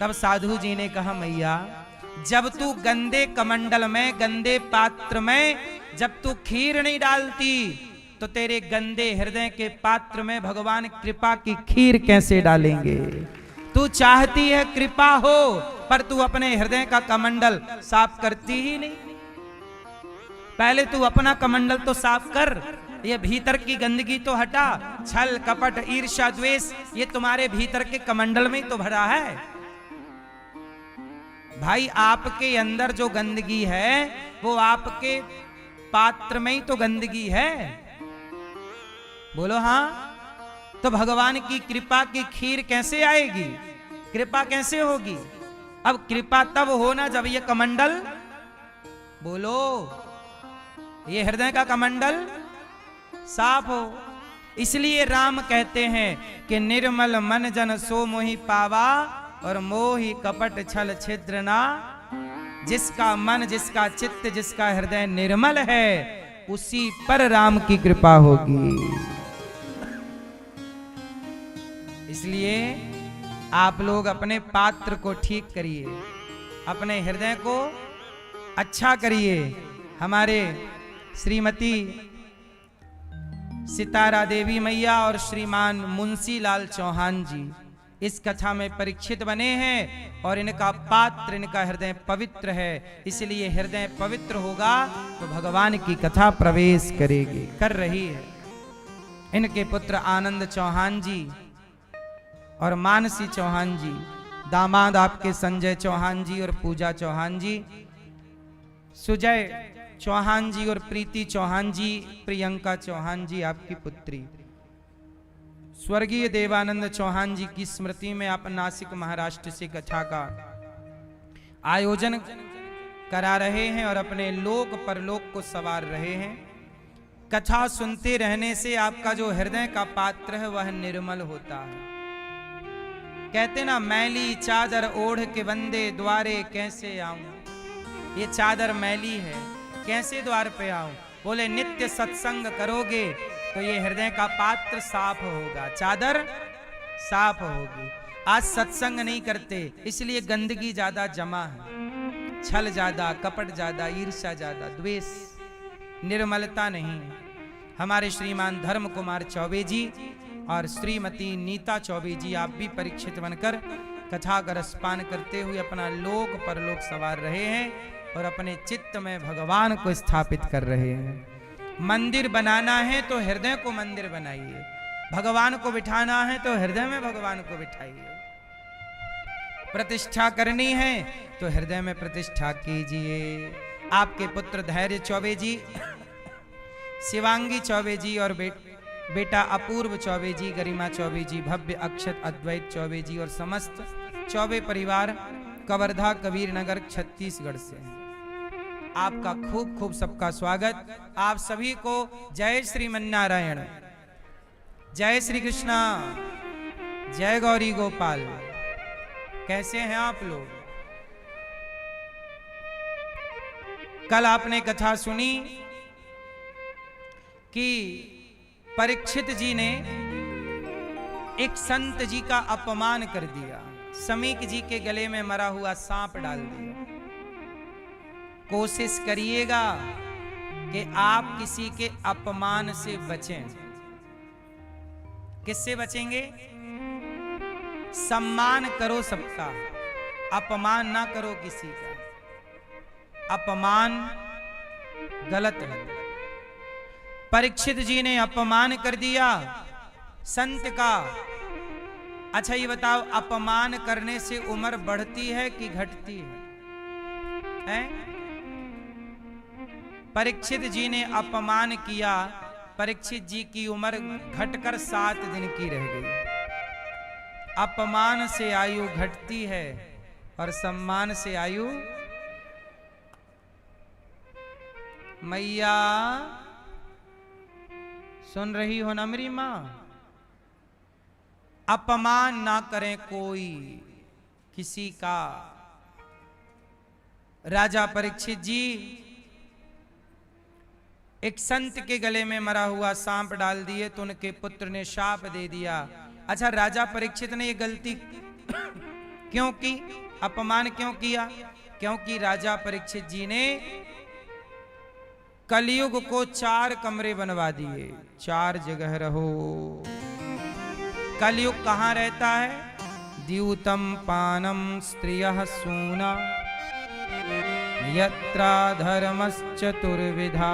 तब साधु जी ने कहा, मैया जब तू गंदे कमंडल में, गंदे पात्र में जब तू खीर नहीं डालती, तो तेरे गंदे हृदय के पात्र में भगवान कृपा की खीर कैसे डालेंगे? तू चाहती है कृपा हो, पर तू अपने हृदय का कमंडल साफ करती ही नहीं। पहले तू अपना कमंडल तो साफ कर, ये भीतर की गंदगी तो हटा। छल कपट ईर्ष्या द्वेष ये तुम्हारे भीतर के कमंडल में ही तो भरा है। भाई आपके अंदर जो गंदगी है वो आपके पात्र में ही तो गंदगी है। बोलो हाँ। तो भगवान की कृपा की खीर कैसे आएगी? कृपा कैसे होगी? अब कृपा तब होना जब ये कमंडल, बोलो, ये हृदय का कमंडल साफ हो। इसलिए राम कहते हैं कि निर्मल मन जन सो मोहि पावा, और मोहि कपट छल छिद्र ना। जिसका मन, जिसका चित्त, जिसका हृदय निर्मल है, उसी पर राम की कृपा होगी। इसलिए आप लोग अपने पात्र को ठीक करिए, अपने हृदय को अच्छा करिए। हमारे श्रीमती सितारा देवी मैया और श्रीमान मुंशी लाल चौहान जी इस कथा में परीक्षित बने हैं, और इनका पात्र, इनका हृदय पवित्र है। इसलिए हृदय पवित्र होगा तो भगवान की कथा प्रवेश करेगी, कर रही है। इनके पुत्र आनंद चौहान जी और मानसी चौहान जी, दामाद आपके संजय चौहान जी और पूजा चौहान जी, सुजय चौहान जी और प्रीति चौहान जी, प्रियंका चौहान जी आपकी पुत्री। स्वर्गीय देवानंद चौहान जी की स्मृति में आप नासिक महाराष्ट्र से कथा का आयोजन करा रहे हैं और अपने लोक परलोक को संवार रहे हैं। कथा सुनते रहने से आपका जो हृदय का पात्र है वह निर्मल होता है। कहते ना, मैली चादर ओढ़ के बंदे द्वारे कैसे आऊं। ये चादर मैली है, कैसे द्वार पे आऊं? बोले नित्य सत्संग करोगे तो ये हृदय का पात्र साफ होगा, चादर साफ होगी। आज सत्संग नहीं करते, इसलिए गंदगी ज्यादा जमा है, छल ज्यादा, कपट ज्यादा, ईर्ष्या ज्यादा, द्वेष, निर्मलता नहीं। हमारे श्रीमान धर्म कुमार चौबे जी और श्रीमती नीता चौबे जी, आप भी परीक्षित बनकर कथा का रसपान करते हुए अपना लोक परलोक सवार रहे हैं और अपने चित्त में भगवान को स्थापित कर रहे हैं। मंदिर बनाना है तो हृदय को मंदिर बनाइए, भगवान को बिठाना है तो हृदय में भगवान को बिठाइए। प्रतिष्ठा करनी है तो हृदय में प्रतिष्ठा कीजिए। आपके पुत्र धैर्य चौबे जी, शिवांगी चौबे जी और बेटा अपूर्व चौबे जी, गरिमा चौबे जी, भव्य अक्षत अद्वैत चौबे जी और समस्त चौबे परिवार कवर्धा कबीर नगर छत्तीसगढ़ से हैं। आपका खूब खूब सबका स्वागत। आप सभी को जय श्रीमन्नारायण, जय श्री कृष्णा, जय गौरी गोपाल। कैसे हैं आप लोग? कल आपने कथा सुनी कि परीक्षित जी ने एक संत जी का अपमान कर दिया, समीक जी के गले में मरा हुआ सांप डाल दिया। कोशिश करिएगा कि आप किसी के अपमान से बचें। किससे बचेंगे? सम्मान करो सबका, अपमान ना करो किसी का। अपमान गलत है। परीक्षित जी ने अपमान कर दिया संत का। अच्छा ये बताओ, अपमान करने से उम्र बढ़ती है कि घटती है? परीक्षित जी ने अपमान किया, परीक्षित जी की उम्र घटकर 7 दिन की रह गई। अपमान से आयु घटती है और सम्मान से आयु। मैया सुन रही हो ना मेरी मां? अपमान ना करें कोई किसी का। राजा परीक्षित जी एक संत के गले में मरा हुआ सांप डाल दिए तो उनके पुत्र ने शाप दे दिया अच्छा, राजा परीक्षित ने ये गलती क्यों की, अपमान क्यों किया? क्योंकि राजा परीक्षित जी ने कलयुग को 4 कमरे बनवा दिए। 4 जगह रहो। कलयुग कहाँ रहता है? द्यूतम पानम स्त्रियः सूना यत्रा धर्मश्चतुर्विधा।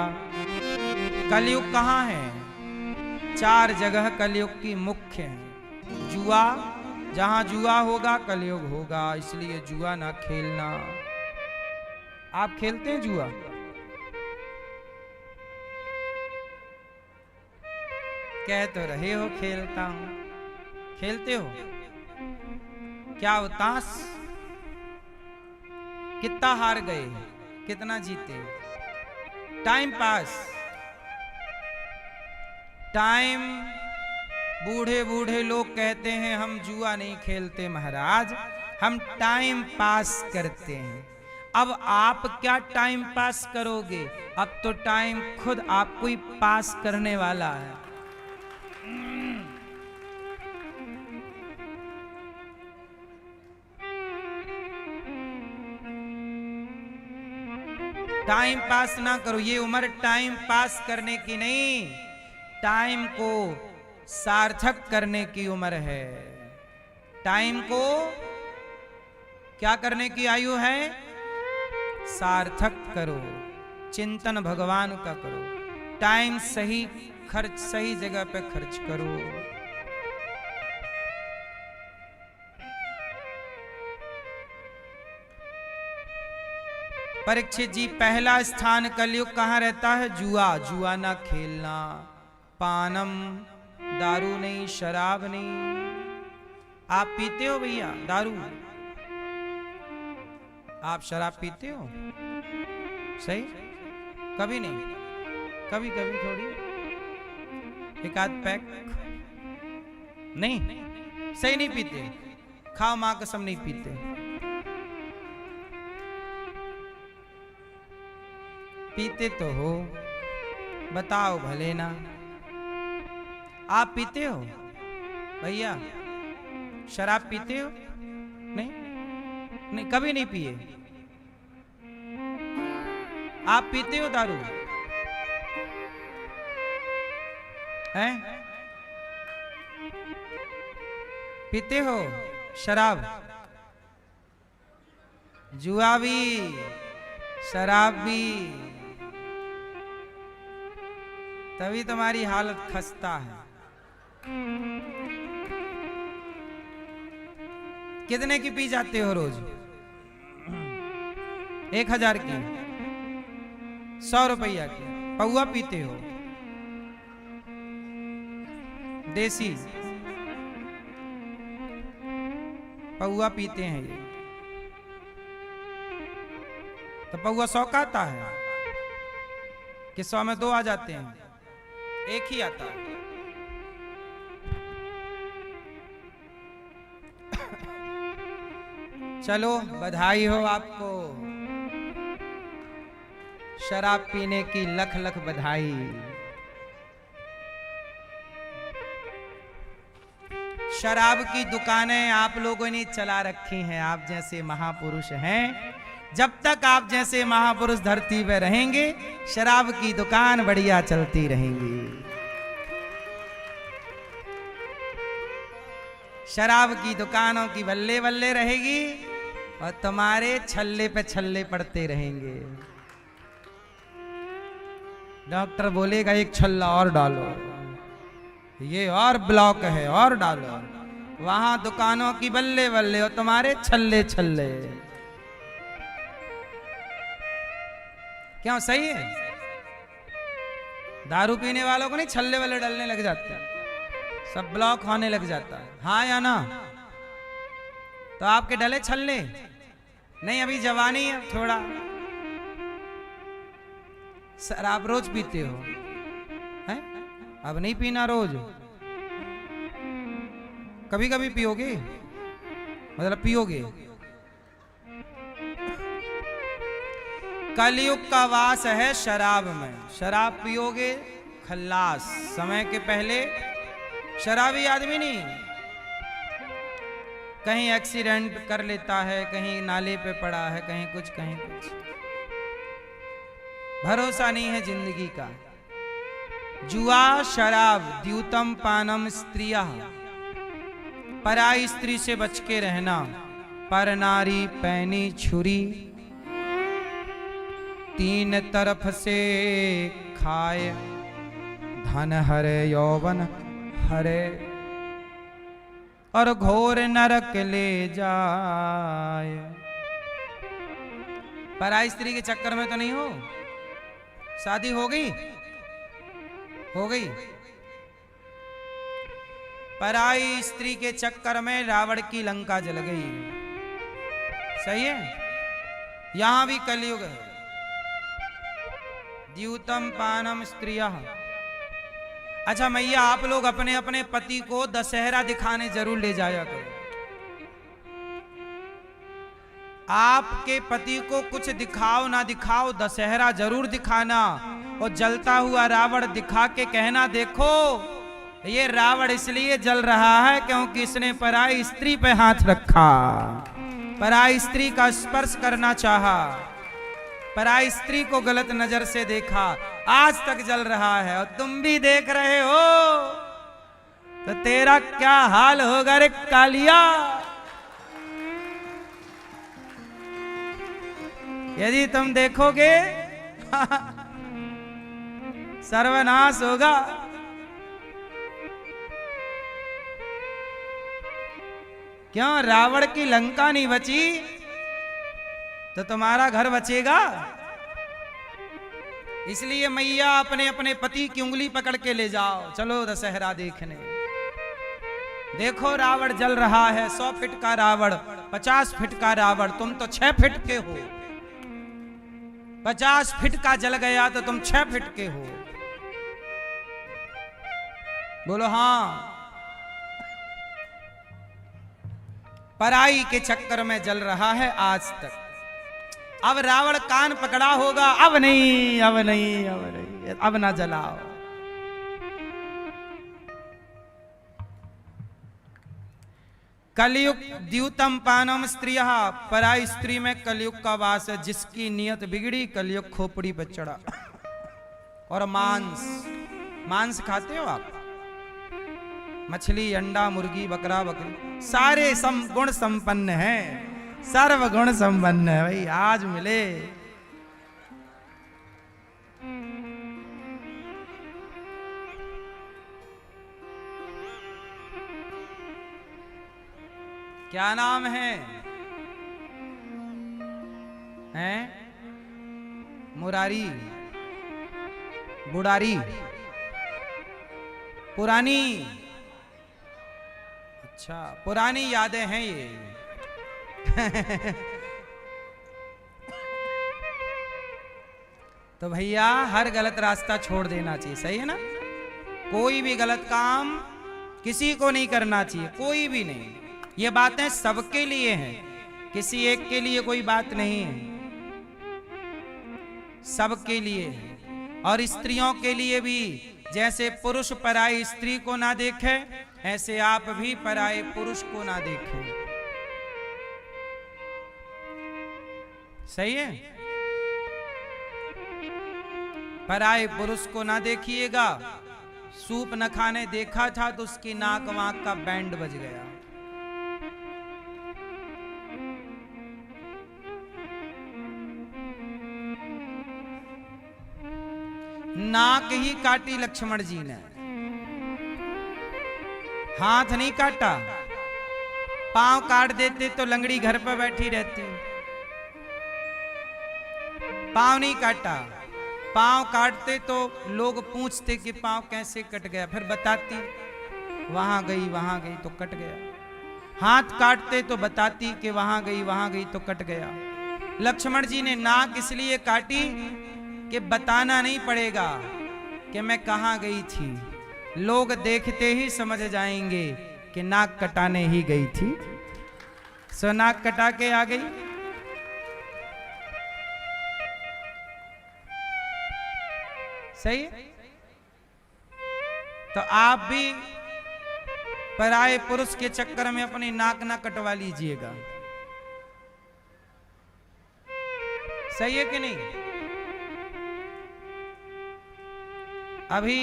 कलयुग कहाँ है? 4 जगह कलयुग की मुख्य है। जुआ, जहां जुआ होगा कलयुग होगा, इसलिए जुआ ना खेलना। आप खेलते हैं जुआ? कह तो रहे हो खेलता हूं, खेलते हो? क्या हो ताश? कितना हार गए, कितना जीते? Time pass. टाइम, बूढ़े बूढ़े लोग कहते हैं हम जुआ नहीं खेलते महाराज, हम टाइम पास करते हैं। अब आप क्या टाइम पास करोगे? अब तो टाइम खुद आपको ही पास करने वाला है। टाइम पास ना करो। ये उम्र टाइम पास करने की नहीं, टाइम को सार्थक करने की उम्र है। टाइम को क्या करने की आयु है? सार्थक करो, चिंतन भगवान का करो, टाइम सही खर्च, सही जगह पे खर्च करो। परीक्षित जी, पहला स्थान कलयुग कहां रहता है? जुआ। जुआ ना खेलना। पानम, दारू नहीं, शराब नहीं। आप पीते हो भैया दारू? आप शराब पीते हो? सही? कभी नहीं, कभी कभी थोड़ी, एक आध पैक नहीं। सही नहीं पीते? खाओ मां कसम नहीं पीते। पीते तो हो, बताओ भले ना। आप पीते हो भैया? शराब पीते हो? नहीं, नहीं, कभी नहीं पिए। आप पीते हो दारू? हैं? पीते हो शराब? जुआ भी, शराब भी, तभी तुम्हारी हालत खस्ता है। कितने की पी जाते हो रोज? 1000 की, 100 रुपया की पौआ पीते हो? देसी पौआ पीते हैं ये। तो पौआ 100 का आता है कि 100 में 2 आ जाते हैं? एक ही आता है। चलो बधाई हो आपको, शराब पीने की लख लख बधाई। शराब की दुकानें आप लोगों ने चला रखी हैं, आप जैसे महापुरुष हैं। जब तक आप जैसे महापुरुष धरती पे रहेंगे, शराब की दुकान बढ़िया चलती रहेंगी। शराब की दुकानों की बल्ले बल्ले रहेगी और तुम्हारे छल्ले पे छल्ले पड़ते रहेंगे। डॉक्टर बोलेगा एक छल्ला और डालो, ये और ब्लॉक है और डालो। वहां दुकानों की बल्ले बल्ले और तुम्हारे छल्ले छल्ले। क्यों? सही है? दारू पीने वालों को नहीं छल्ले वाले डलने लग जाते हैं, सब ब्लॉक होने लग जाता है। हाँ या ना? तो आपके डले छल्ले नहीं? अभी जवानी है थोड़ा। सर आप रोज पीते हो हैं? अब नहीं पीना रोज, कभी कभी पियोगे, मतलब पियोगे। कलयुग का वास है शराब में। शराब पियोगे खल्लास। समय के पहले शराबी आदमी नहीं, कहीं एक्सीडेंट कर लेता है, कहीं नाले पे पड़ा है, कहीं कुछ कहीं कुछ, भरोसा नहीं है जिंदगी का। जुआ शराब द्यूतम पानम स्त्रिया, पराई स्त्री से बच के रहना। पर नारी पैनी छुरी, तीन तरफ से खाए। धन हरे यौवन हरे, और घोर नरक ले जाए। पराई स्त्री के चक्कर में तो नहीं हो? शादी हो गई? हो गई। पराई स्त्री के चक्कर में रावण की लंका जल गई। सही है? यहां भी कलयुग है। द्यूतम पानम स्त्रिया। अच्छा मैया, आप लोग अपने अपने पति को दशहरा दिखाने जरूर ले जाया करो। आपके पति को कुछ दिखाओ ना दिखाओ, दशहरा जरूर दिखाना। और जलता हुआ रावण दिखा के कहना, देखो ये रावण इसलिए जल रहा है क्योंकि इसने पराई स्त्री पे हाथ रखा, पराई स्त्री का स्पर्श करना चाहा, पराई स्त्री को गलत नजर से देखा, आज तक जल रहा है। और तुम भी देख रहे हो तो तेरा क्या हाल होगा रे कालिया। यदि तुम देखोगे सर्वनाश होगा। क्यों? रावण की लंका नहीं बची तो तुम्हारा घर बचेगा। इसलिए मैया अपने अपने पति की उंगली पकड़ के ले जाओ, चलो दशहरा देखने। देखो रावण जल रहा है, 100 फीट का रावण, 50 फीट का रावण, तुम तो 6 फीट के हो। 50 फीट का जल गया तो तुम 6 फीट के हो। बोलो हाँ। पराई के चक्कर में जल रहा है आज तक। अब रावण कान पकड़ा होगा, अब नहीं अब नहीं अब नहीं, अब ना जलाओ। कलयुग द्यूतम पानम स्त्रिया, पराई स्त्री में कलयुग का वास है। जिसकी नियत बिगड़ी कलयुग खोपड़ी पर चढ़ा। और मांस, मांस खाते हो आप? मछली, अंडा, मुर्गी, बकरा, बकरी, सारे गुण संपन्न हैं, सर्व गुण संपन्न है भाई। आज मिले क्या नाम है? हैं? मुरारी, बुढ़ारी, पुरानी। अच्छा, पुरानी यादें हैं ये। तो भैया हर गलत रास्ता छोड़ देना चाहिए, सही है ना? कोई भी गलत काम किसी को नहीं करना चाहिए, कोई भी नहीं। ये बातें सबके लिए हैं, किसी एक के लिए कोई बात नहीं है, सबके लिए है। और स्त्रियों के लिए भी, जैसे पुरुष पराई स्त्री को ना देखे, ऐसे आप भी पराये पुरुष को ना देखें। सही है? पराये पुरुष को ना देखिएगा। सूप न खाने देखा था तो उसकी नाक वाक का बैंड बज गया। नाक ही काटी लक्ष्मण जी ने, हाथ नहीं काटा। पांव काट देते तो लंगड़ी घर पर बैठी रहती। पांव नहीं काटा, पांव काटते तो लोग पूछते कि पांव कैसे कट गया, फिर बताती वहां गई तो कट गया। हाथ काटते तो बताती कि वहां गई तो कट गया। लक्ष्मण जी ने नाक इसलिए काटी कि बताना नहीं पड़ेगा कि मैं कहां गई थी, लोग देखते ही समझ जाएंगे कि नाक कटाने ही गई थी। सो नाक कटा के आ गई। सही है? तो आप भी पराये पुरुष के चक्कर में अपनी नाक ना कटवा लीजिएगा। सही है कि नहीं? अभी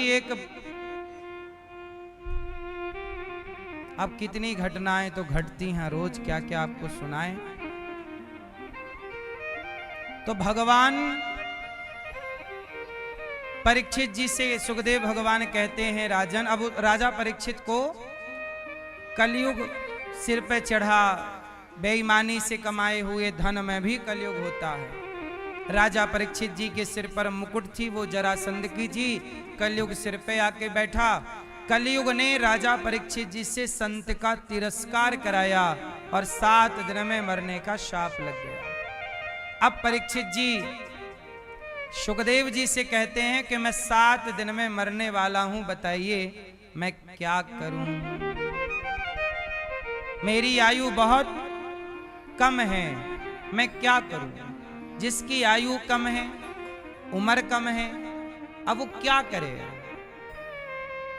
अब कितनी घटनाएं तो घटती हैं रोज, क्या क्या आपको सुनाएं। तो भगवान परीक्षित जी से सुखदेव भगवान कहते हैं, राजन, अब राजा परीक्षित को कलयुग सिर पे चढ़ा, बेईमानी से कमाए हुए धन में भी कलयुग होता है। राजा परीक्षित जी के सिर पर मुकुट थी, वो जरासंध की थी। कलयुग सिर पे आके बैठा। कलयुग ने राजा परीक्षित जी से संत का तिरस्कार कराया और 7 दिन में मरने का शाप लग गया। अब परीक्षित जी सुखदेव जी से कहते हैं कि मैं 7 दिन में मरने वाला हूं, बताइए मैं क्या करूं। मेरी आयु बहुत कम है, मैं क्या करूं। जिसकी आयु कम है, उम्र कम है, अब वो क्या करे।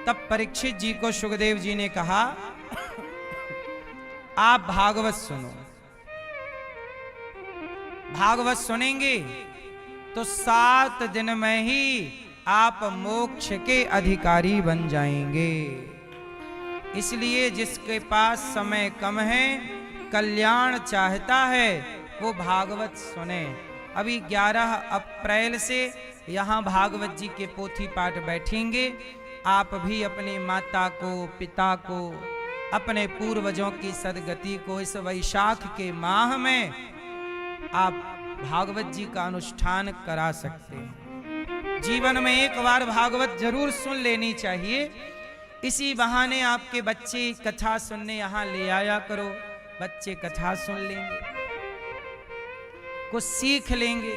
तब परीक्षित जी को सुखदेव जी ने कहा, आप भागवत सुनो। भागवत सुनेंगे तो 7 दिन में ही आप मोक्ष के अधिकारी बन जाएंगे। इसलिए जिसके पास समय कम है, कल्याण चाहता है, वो भागवत सुने। अभी 11 अप्रैल से यहाँ भागवत जी के पोथी पाठ बैठेंगे। आप भी अपनी माता को, पिता को, अपने पूर्वजों की सदगति को इस वैशाख के माह में आप भागवत जी का अनुष्ठान करा सकते हैं। जीवन में एक बार भागवत जरूर सुन लेनी चाहिए। इसी बहाने आपके बच्चे कथा सुनने यहाँ ले आया करो। बच्चे कथा सुन लेंगे, कुछ सीख लेंगे।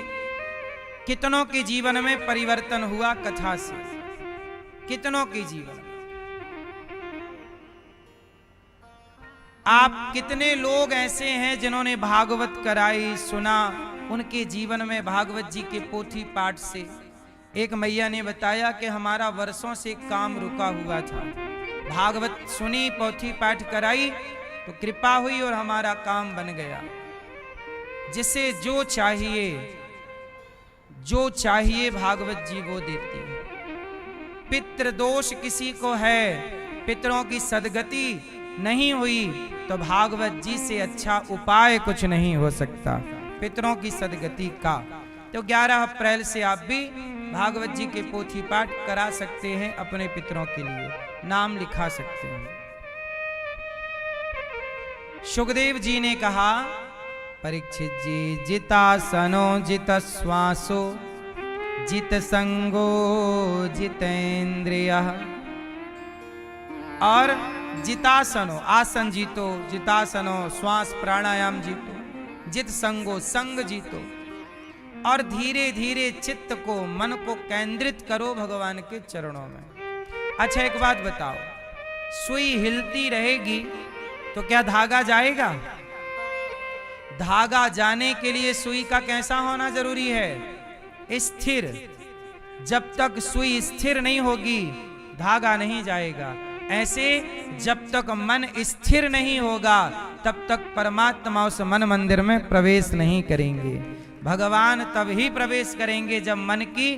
कितनों के जीवन में परिवर्तन हुआ कथा से, कितनों के जीवन में। आप कितने लोग ऐसे हैं जिन्होंने भागवत कराई, सुना, उनके जीवन में भागवत जी के पोथी पाठ से। एक मैया ने बताया कि हमारा वर्षों से काम रुका हुआ था, भागवत सुनी, पोथी पाठ कराई तो कृपा हुई और हमारा काम बन गया। जिसे जो चाहिए भागवत जी वो देती है। पितृ दोष किसी को है, पितरों की सदगति नहीं हुई, तो भागवत जी से अच्छा उपाय कुछ नहीं हो सकता पितरों की सदगति का। तो 11 अप्रैल से आप भी भागवत जी के पोथी पाठ करा सकते हैं, अपने पितरों के लिए नाम लिखा सकते हैं। सुखदेव जी ने कहा, परीक्षित जी, जितासनो जित श्वासो जित संगो जितेंद्रियः। और जितासनो आसन जीतो, जितासनो श्वास प्राणायाम जीतो, जित संगो संग जीतो, और धीरे धीरे चित्त को, मन को केंद्रित करो भगवान के चरणों में। अच्छा एक बात बताओ, सुई हिलती रहेगी तो क्या धागा जाएगा? धागा जाने के लिए सुई का कैसा होना जरूरी है? स्थिर। जब तक सुई स्थिर नहीं होगी धागा नहीं जाएगा। ऐसे जब तक मन स्थिर नहीं होगा तब तक परमात्मा उस मन मंदिर में प्रवेश नहीं करेंगे। भगवान तब ही प्रवेश करेंगे जब मन की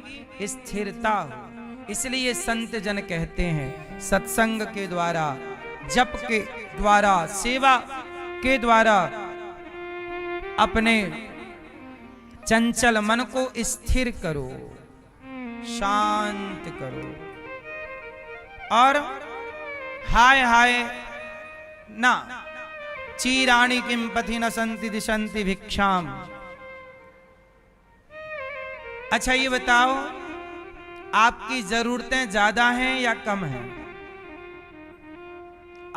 स्थिरता हो। इसलिए संत जन कहते हैं, सत्संग के द्वारा, जप के द्वारा, सेवा के द्वारा अपने चंचल मन को स्थिर करो, शांत करो। और हाय हाय ना चीराणी किम पथि न संति दिशंति भिक्षाम। अच्छा ये बताओ, आपकी जरूरतें ज्यादा हैं या कम हैं?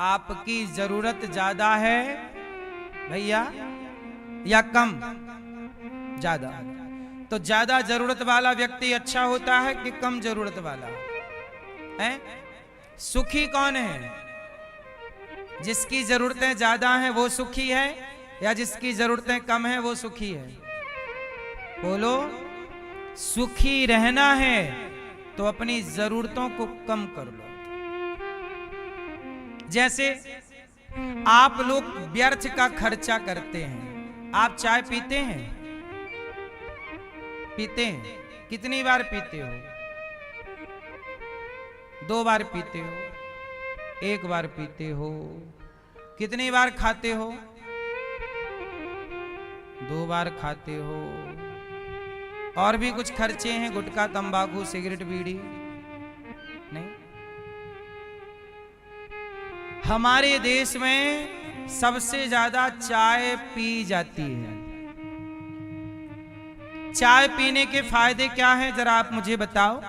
आपकी जरूरत ज्यादा है भैया या कम? ज्यादा। तो ज्यादा जरूरत वाला व्यक्ति अच्छा होता है कि कम जरूरत वाला है? सुखी कौन है? जिसकी जरूरतें ज्यादा हैं वो सुखी है या जिसकी जरूरतें कम हैं वो सुखी है? बोलो। सुखी रहना है तो अपनी जरूरतों को कम कर लो। जैसे आप लोग व्यर्थ का खर्चा करते हैं। आप चाय पीते हैं? पीते हैं? कितनी बार पीते हो? 2 बार पीते हो? 1 बार पीते हो? कितनी बार खाते हो? 2 बार खाते हो। और भी कुछ खर्चे हैं, गुटखा, तंबाकू, सिगरेट, बीड़ी? नहीं। हमारे देश में सबसे ज्यादा चाय पी जाती है। चाय पीने के फायदे क्या हैं, जरा आप मुझे बताओ,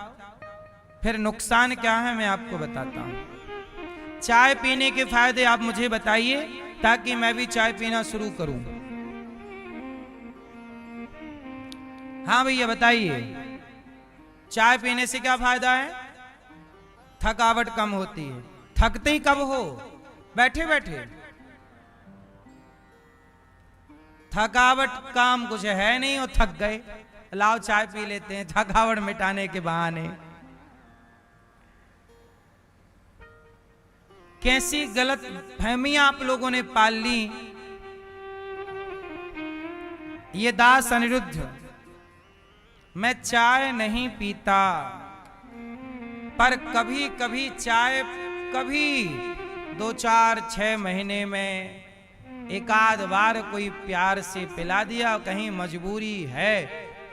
फिर नुकसान क्या है मैं आपको बताता हूं। चाय पीने के फायदे आप मुझे बताइए ताकि मैं भी चाय पीना शुरू करूं। हाँ भैया बताइए, चाय पीने से क्या फायदा है? थकावट कम होती है। थकते ही कब हो? बैठे बैठे। थकावट काम कुछ है नहीं और थक गए, लाओ चाय पी लेते हैं थकावट मिटाने के बहाने। कैसी गलत फहमियां आप लोगों ने पाल ली। ये दास अनिरुद्ध, मैं चाय नहीं पीता, पर कभी कभी चाय, कभी 2, 4, 6 महीने में एक आध बार कोई प्यार से पिला दिया, कहीं मजबूरी है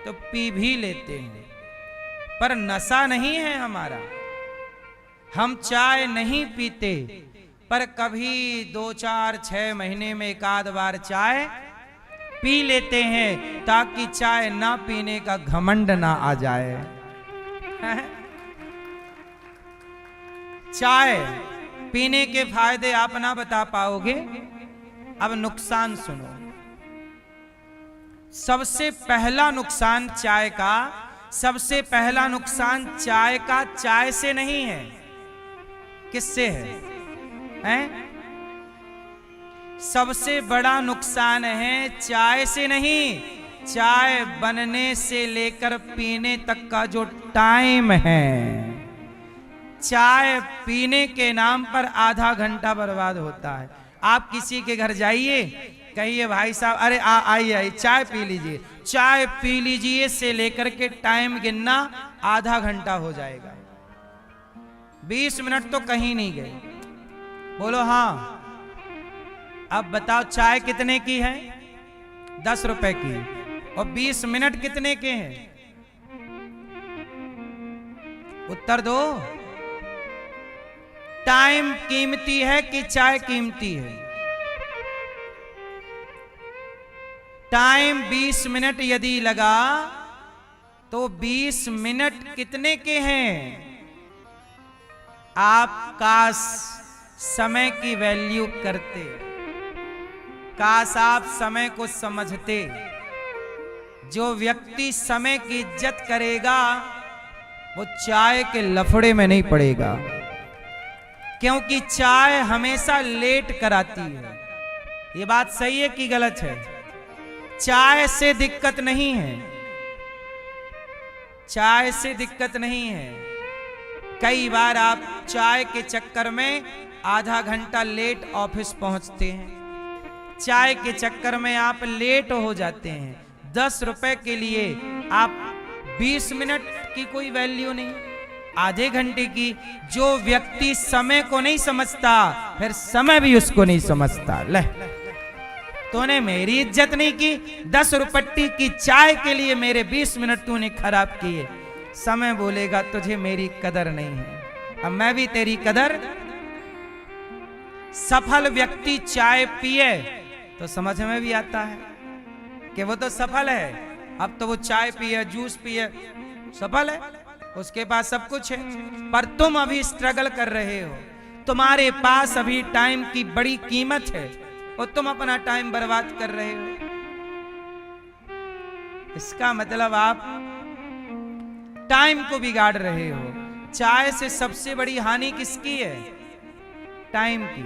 तो पी भी लेते हैं, पर नशा नहीं है हमारा। हम चाय नहीं पीते, पर कभी 2, 4, 6 महीने में एक आध बार चाय पी लेते हैं ताकि चाय ना पीने का घमंड ना आ जाए। चाय पीने के फायदे आप ना बता पाओगे, अब नुकसान सुनो। सबसे पहला नुकसान चाय का, सबसे पहला नुकसान चाय का चाय से नहीं है। किससे है? हैं? सबसे बड़ा नुकसान है चाय से नहीं, चाय बनने से लेकर पीने तक का जो टाइम है। चाय पीने के नाम पर आधा घंटा बर्बाद होता है। आप किसी के घर जाइए, कहिए भाई साहब, अरे आइए चाय पी लीजिए, चाय पी लीजिए से लेकर के टाइम गिनना आधा घंटा हो जाएगा। 20 मिनट तो कहीं नहीं गए। बोलो हाँ। अब बताओ चाय कितने की है? 10 रुपए की। और 20 मिनट कितने के हैं? उत्तर दो। टाइम कीमती है कि चाय कीमती है? टाइम 20 मिनट यदि लगा तो 20 मिनट कितने के हैं? आप काश समय की वैल्यू करते, काश आप समय को समझते। जो व्यक्ति समय की इज्जत करेगा वो चाय के लफड़े में नहीं पड़ेगा, क्योंकि चाय हमेशा लेट कराती है। ये बात सही है कि गलत है? चाय से दिक्कत नहीं है, चाय से दिक्कत नहीं है। कई बार आप चाय के चक्कर में आधा घंटा लेट ऑफिस पहुंचते हैं, चाय के चक्कर में आप लेट हो जाते हैं। 10 रुपए के लिए आप 20 मिनट की कोई वैल्यू नहीं, आधे घंटे की। जो व्यक्ति समय को नहीं समझता, फिर समय भी उसको नहीं समझता। ले, तूने मेरी इज्जत नहीं की, 10 रुपट्टी की चाय के लिए मेरे 20 मिनट तूने खराब किए। समय बोलेगा तुझे मेरी कदर नहीं है, अब मैं भी तेरी कदर। सफल व्यक्ति चाय पिए तो समझ में भी आता है कि वो तो सफल है। अब तो वो चाय पिए, जूस पिए, सफल है, उसके पास सब कुछ है। पर तुम अभी स्ट्रगल कर रहे हो, तुम्हारे पास अभी टाइम की बड़ी कीमत है और तुम अपना टाइम बर्बाद कर रहे हो। इसका मतलब आप टाइम को बिगाड़ रहे हो। चाय से सबसे बड़ी हानि किसकी है? टाइम की।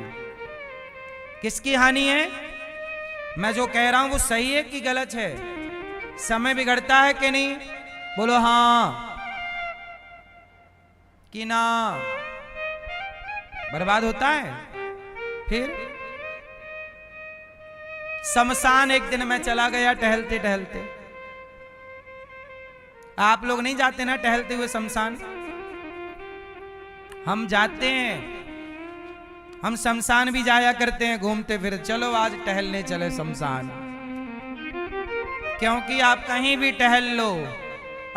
किसकी हानि है? मैं जो कह रहा हूं वो सही है कि गलत है? समय बिगड़ता है कि नहीं? बोलो हाँ कि ना? बर्बाद होता है। फिर शमशान एक दिन मैं चला गया टहलते टहलते। आप लोग नहीं जाते ना टहलते हुए शमशान? हम जाते हैं, हम शमशान भी जाया करते हैं घूमते फिर। चलो आज टहलने चले शमशान, क्योंकि आप कहीं भी टहल लो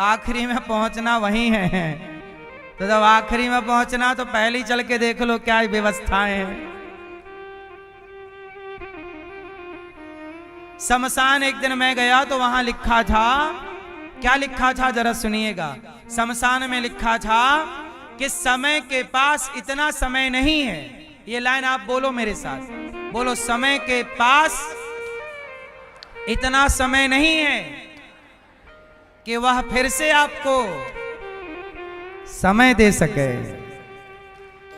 आखिरी में पहुंचना वहीं है। तो जब आखिरी में पहुंचना तो पहले ही चल के देख लो क्या व्यवस्थाएं हैं। शमशान एक दिन मैं गया तो वहां लिखा था, क्या लिखा था जरा सुनिएगा। शमशान में लिखा था कि समय के पास इतना समय नहीं है। ये लाइन आप बोलो मेरे साथ, बोलो, समय के पास इतना समय नहीं है कि वह फिर से आपको समय दे सके।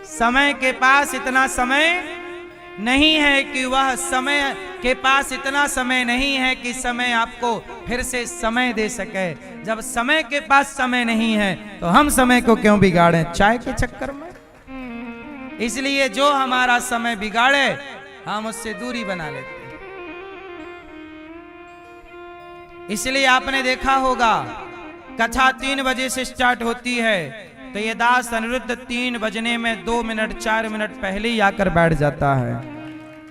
समय के पास इतना समय नहीं है कि वह समय के पास इतना समय नहीं है कि समय आपको फिर से समय दे सके। जब समय के पास समय नहीं है तो हम समय को क्यों बिगाड़ें चाय के चक्कर में। इसलिए जो हमारा समय बिगाड़े हम उससे दूरी बना लेते हैं। इसलिए आपने देखा होगा कथा 3 बजे से स्टार्ट होती है तो ये दास अनिरुद्ध 3 बजने में 2 मिनट 4 मिनट पहले ही आकर बैठ जाता है।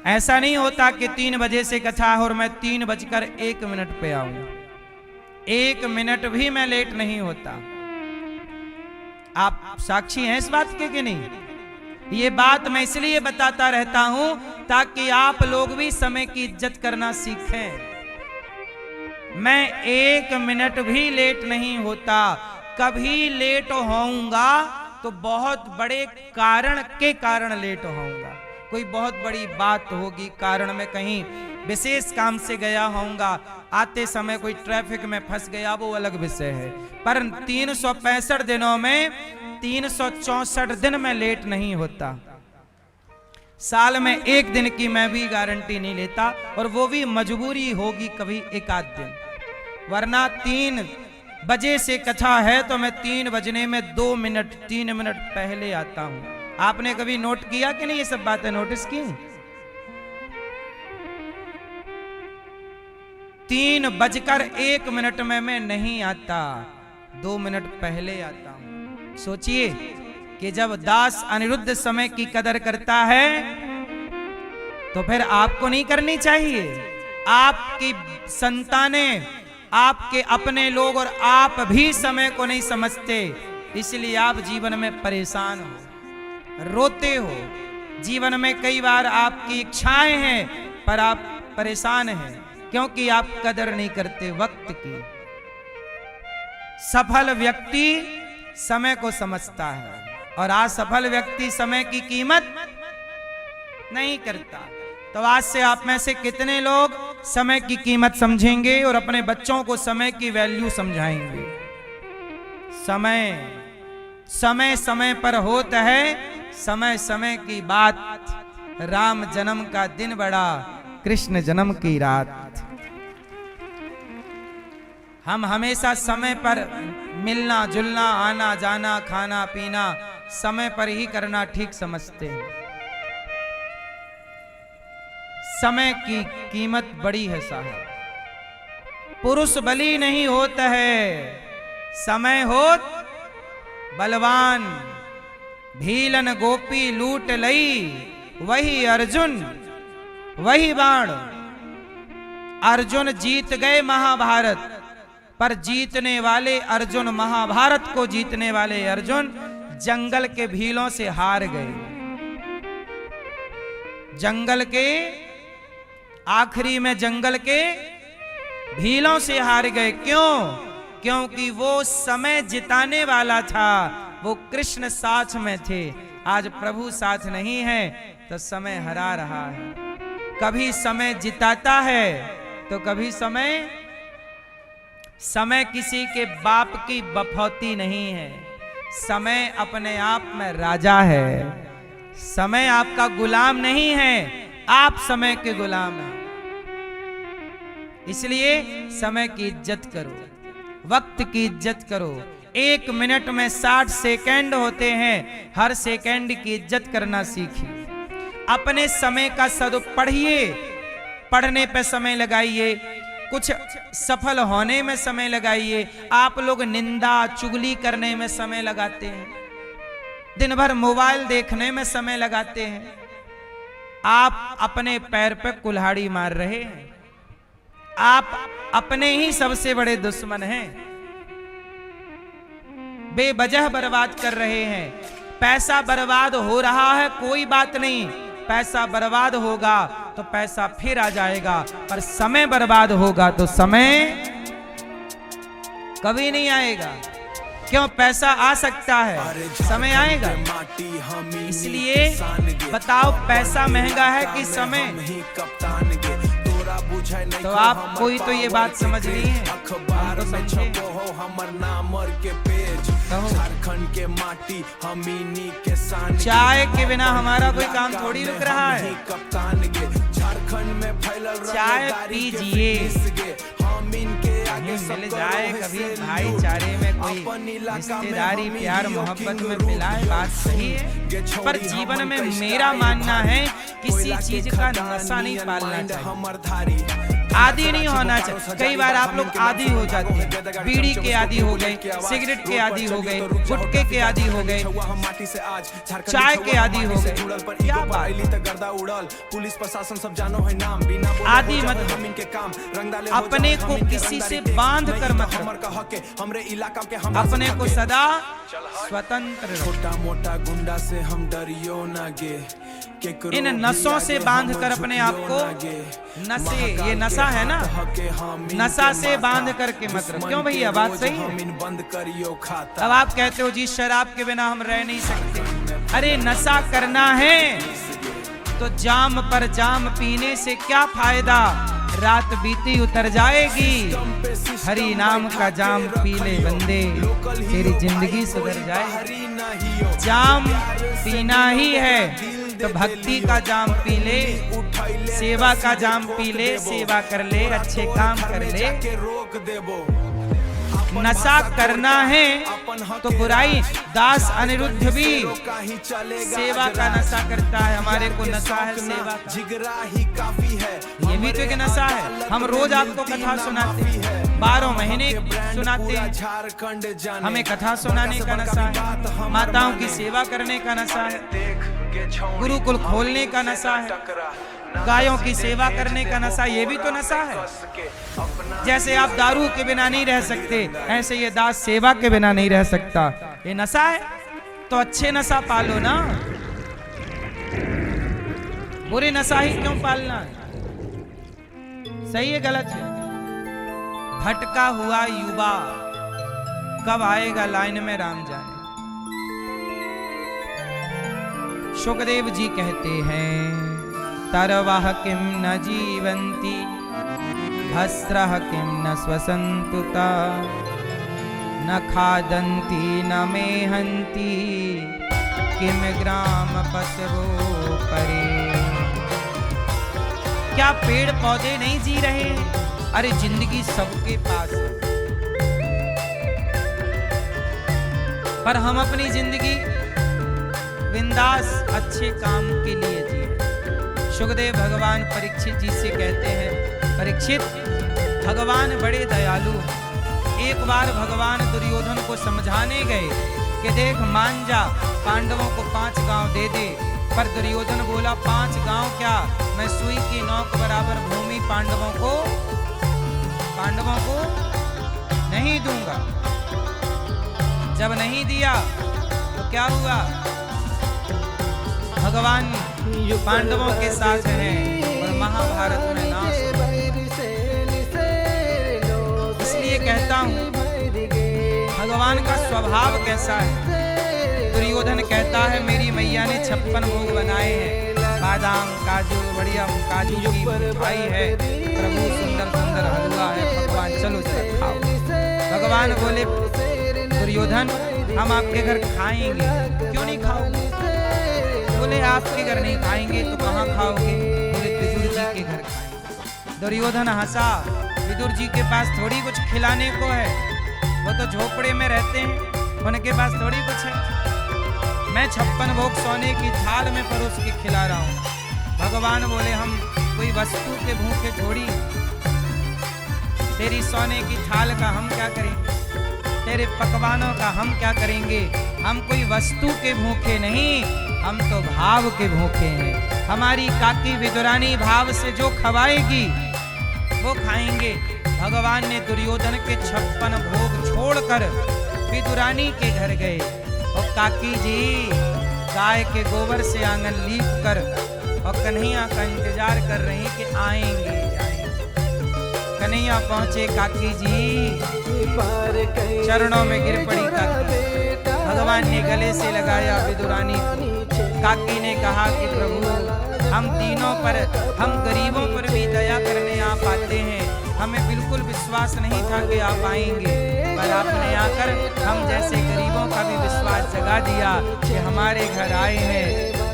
ऐसा नहीं होता कि 3 बजे से कथा और मैं 3:01 पे आऊं। 1 मिनट भी मैं लेट नहीं होता। आप साक्षी हैं इस बात के कि नहीं? ये बात मैं इसलिए बताता रहता हूं ताकि आप लोग भी समय की इज्जत करना सीखें। मैं 1 मिनट भी लेट नहीं होता। कभी लेट होऊंगा तो बहुत बड़े कारण के कारण लेट होऊंगा। कोई बहुत बड़ी बात होगी, कारण में कहीं विशेष काम से गया होऊंगा, आते समय कोई ट्रैफिक में फंस गया, वो अलग विषय है। पर 365 दिनों में 364 दिन में लेट नहीं होता। साल में 1 दिन की मैं भी गारंटी नहीं लेता, और वो भी मजबूरी होगी कभी 1 आध दिन, वरना 3 बजे से कथा है तो मैं 3 बजने में 2 मिनट 3 मिनट पहले आता हूं। आपने कभी नोट किया कि नहीं? ये सब बातें नोटिस की? 3:01 में मैं नहीं आता, 2 मिनट पहले आता हूं। सोचिए कि जब दास अनिरुद्ध समय की कदर करता है तो फिर आपको नहीं करनी चाहिए? आपकी संतानें, आपके अपने लोग और आप भी समय को नहीं समझते, इसलिए आप जीवन में परेशान हो, रोते हो। जीवन में कई बार आपकी इच्छाएं हैं पर आप परेशान हैं क्योंकि आप कदर नहीं करते वक्त की। सफल व्यक्ति समय को समझता है और असफल व्यक्ति समय की कीमत नहीं करता। तो आज से आप में से कितने लोग समय की कीमत समझेंगे और अपने बच्चों को समय की वैल्यू समझाएंगे? समय समय समय पर होता है, समय समय की बात। राम जन्म का दिन बड़ा, कृष्ण जन्म की रात। हम हमेशा समय पर मिलना जुलना, आना जाना, खाना पीना समय पर ही करना ठीक समझते हैं। समय की कीमत बड़ी है साहब। पुरुष बली नहीं होता है, समय होत बलवान। भीलन गोपी लूट लई, वही अर्जुन वही बाण। अर्जुन जीत गए महाभारत, पर जीतने वाले अर्जुन, महाभारत को जीतने वाले अर्जुन जंगल के भीलों से हार गए। जंगल के आखिरी में जंगल के भीलों से हार गए। क्यों? क्योंकि वो समय जिताने वाला था, वो कृष्ण साथ में थे। आज प्रभु साथ नहीं है तो समय हरा रहा है। कभी समय जिताता है तो कभी समय किसी के बाप की बफौती नहीं है। समय अपने आप में राजा है। समय आपका गुलाम नहीं है, आप समय के गुलाम हैं। इसलिए समय की इज्जत करो, वक्त की इज्जत करो। 1 मिनट में 60 सेकंड होते हैं, हर सेकंड की इज्जत करना सीखिए। अपने समय का पढ़िए, पढ़ने पे समय लगाइए, कुछ सफल होने में समय लगाइए। आप लोग निंदा चुगली करने में समय लगाते हैं, दिन भर मोबाइल देखने में समय लगाते हैं। आप अपने पैर पे कुल्हाड़ी मार रहे हैं, आप अपने ही सबसे बड़े दुश्मन हैं, बेवजह बर्बाद कर रहे हैं। पैसा बर्बाद हो रहा है, कोई बात नहीं, पैसा बर्बाद होगा तो पैसा फिर आ जाएगा, पर समय बर्बाद होगा तो समय कभी नहीं आएगा। क्यों? पैसा आ सकता है, समय आएगा। इसलिए बताओ, पैसा महंगा है कि समय? तो आप कोई तो ये बात समझ रही है, तो समझे। झारखंड के माटी हमीनी के सान, चाय के बिना हमारा कोई काम थोड़ी रुक रहा है। झारखंड में फैलल चाय पीजिए, मिल जाए कभी भाईचारे में कोई रिश्तेदारी प्यार मोहब्बत में मिलाए, बात सही है। पर जीवन में मेरा मानना है किसी चीज का नशा नहीं पालना चाहिए, आदी नहीं होना चाहिए। कई बार आप लोग आदी हो जाते हैं, बीड़ी के आदी हो गए, सिगरेट के आदी हो गए, गुटखे के आदी हो गए, चाय के आदी हो गए। क्या पुलिस प्रशासन सब जानो है नाम, बिना आदी मत। अपने को किसी से बांध कर मत, हमरे इलाका के हम अपने को सदा स्वतंत्र। छोटा मोटा गुंडा से हम डरियो ना गे, इन नशों से बांध कर अपने आप को, नशे, ये नशा है ना, नशा से बांध करके मत रखो। क्यों भैया, बात सही है। अब आप कहते हो जी शराब के बिना हम रह नहीं सकते। अरे नशा करना है तो जाम पर जाम पीने से क्या फायदा, रात बीती उतर जाएगी। हरि नाम का जाम पी ले बंदे, तेरी जिंदगी सुधर जाए। जाम पीना ही है तो भक्ति का जाम पी ले, सेवा का जाम पी ले, सेवा कर ले, अच्छे काम कर ले। नशा करना है तो बुराई, दास अनिरुद्ध भी सेवा का नशा करता है। हमारे को नशा है सेवा का, ये भी तो एक नशा है। हम रोज आपको कथा सुनाते हैं, 12 महीने सुनाते हैं, हमें कथा सुनाने का नशा है, माताओं की सेवा करने का नशा है, गुरुकुल खोलने का नशा है, गायों की सेवा करने का नशा, ये भी तो नशा है। जैसे आप दारू के बिना नहीं रह सकते, ऐसे ये दास सेवा के बिना नहीं रह सकता। ये नशा है तो अच्छे नशा पालो ना, बुरे नशा ही क्यों पालना है? सही है गलत है? भटका हुआ युवा कब आएगा लाइन में राम जाने। शुकदेव जी कहते हैं, तरवः किं न जीवन्ति, भस्त्रः किं न स्वसन्तुता, न खादन्ति न मेहन्ति, किम ग्राम पशवो परे। क्या पेड़ पौधे नहीं जी रहे? अरे जिंदगी सबके पास है, पर हम अपनी जिंदगी बिंदास अच्छे काम के लिए जिए। शुकदेव भगवान परीक्षित जी से कहते हैं, परीक्षित भगवान बड़े दयालु हैं। एक बार भगवान दुर्योधन को समझाने गए कि देख मान जा, पांडवों को 5 गांव दे दे। पर दुर्योधन बोला 5 गांव क्या, मैं सुई की नोक बराबर भूमि पांडवों को नहीं दूंगा। जब नहीं दिया तो क्या हुआ? भगवान पांडवों के साथ हैं और महाभारत में नाश। इसलिए कहता हूं भगवान का स्वभाव कैसा है। दुर्योधन कहता है मेरी मैया ने 56 भोग बनाए हैं, बादाम काजू बढ़िया काजू की मिठाई है, प्रभु सुंदर सुंदर हलवा है, भगवान चलो जरा खाओ। भगवान बोले दुर्योधन हम आपके घर खाएंगे। क्यों नहीं खाओगे? बोले आपके घर नहीं खाएंगे तो कहाँ खाओगे? बोले विदुर जी के घर खाएंगे। दुर्योधन हंसा, विदुर जी के पास थोड़ी कुछ खिलाने को है, वो तो झोपड़े में रहते हैं, उनके पास थोड़ी कुछ है। मैं 56 भोग सोने की थाल में परोस के खिला रहा हूँ। भगवान बोले हम कोई वस्तु के भूखे थोड़ी, तेरी सोने की थाल का हम क्या करेंगे, तेरे पकवानों का हम क्या करेंगे। हम कोई वस्तु के भूखे नहीं, हम तो भाव के भूखे हैं। हमारी काकी विदुरानी भाव से जो खवाएगी वो खाएंगे। भगवान ने दुर्योधन के 56 भोग छोड़कर विदुरानी के घर गए और काकी जी गाय के गोबर से आंगन लीप कर और कन्हैया का इंतजार कर रही कि आएंगे आएंगे। कन्हैया पहुंचे, काकी जी चरणों में गिर पड़ी काकी। भगवान ने गले से लगाया विदुरानी को। काकी ने कहा कि प्रभु हम तीनों पर, हम गरीबों पर भी दया करने आप आते हैं। हमें बिल्कुल विश्वास नहीं था कि आप आएंगे, पर आपने आकर हम जैसे गरीबों का भी विश्वास जगा दिया कि हमारे घर आए हैं।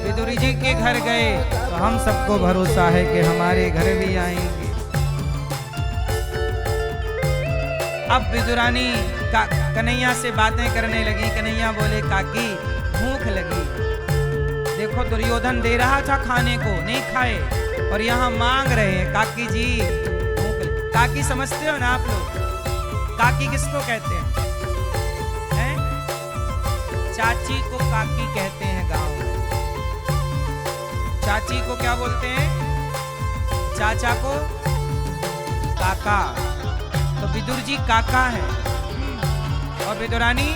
विदुर जी के घर गए तो हम सबको भरोसा है कि हमारे घर भी आएंगे। अब विदुरानी कन्हैया से बातें करने लगी। कन्हैया बोले काकी भूख लगी, देखो दुर्योधन दे रहा था खाने को, नहीं खाए और यहाँ मांग रहे हैं काकी जी भूख। काकी समझते हो ना आप लोग, काकी किसको कहते हैं? चाची को काकी कहते हैं गांव में। चाची को क्या बोलते हैं? चाचा को काका। तो विदुर जी काका है और विदुरानी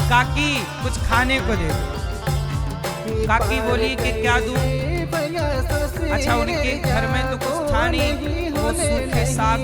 काकी कुछ खाने को दे दो। काकी बोली कि क्या दूं? अच्छा उनके घर में तो कुछ था नहीं, वो सूखे साग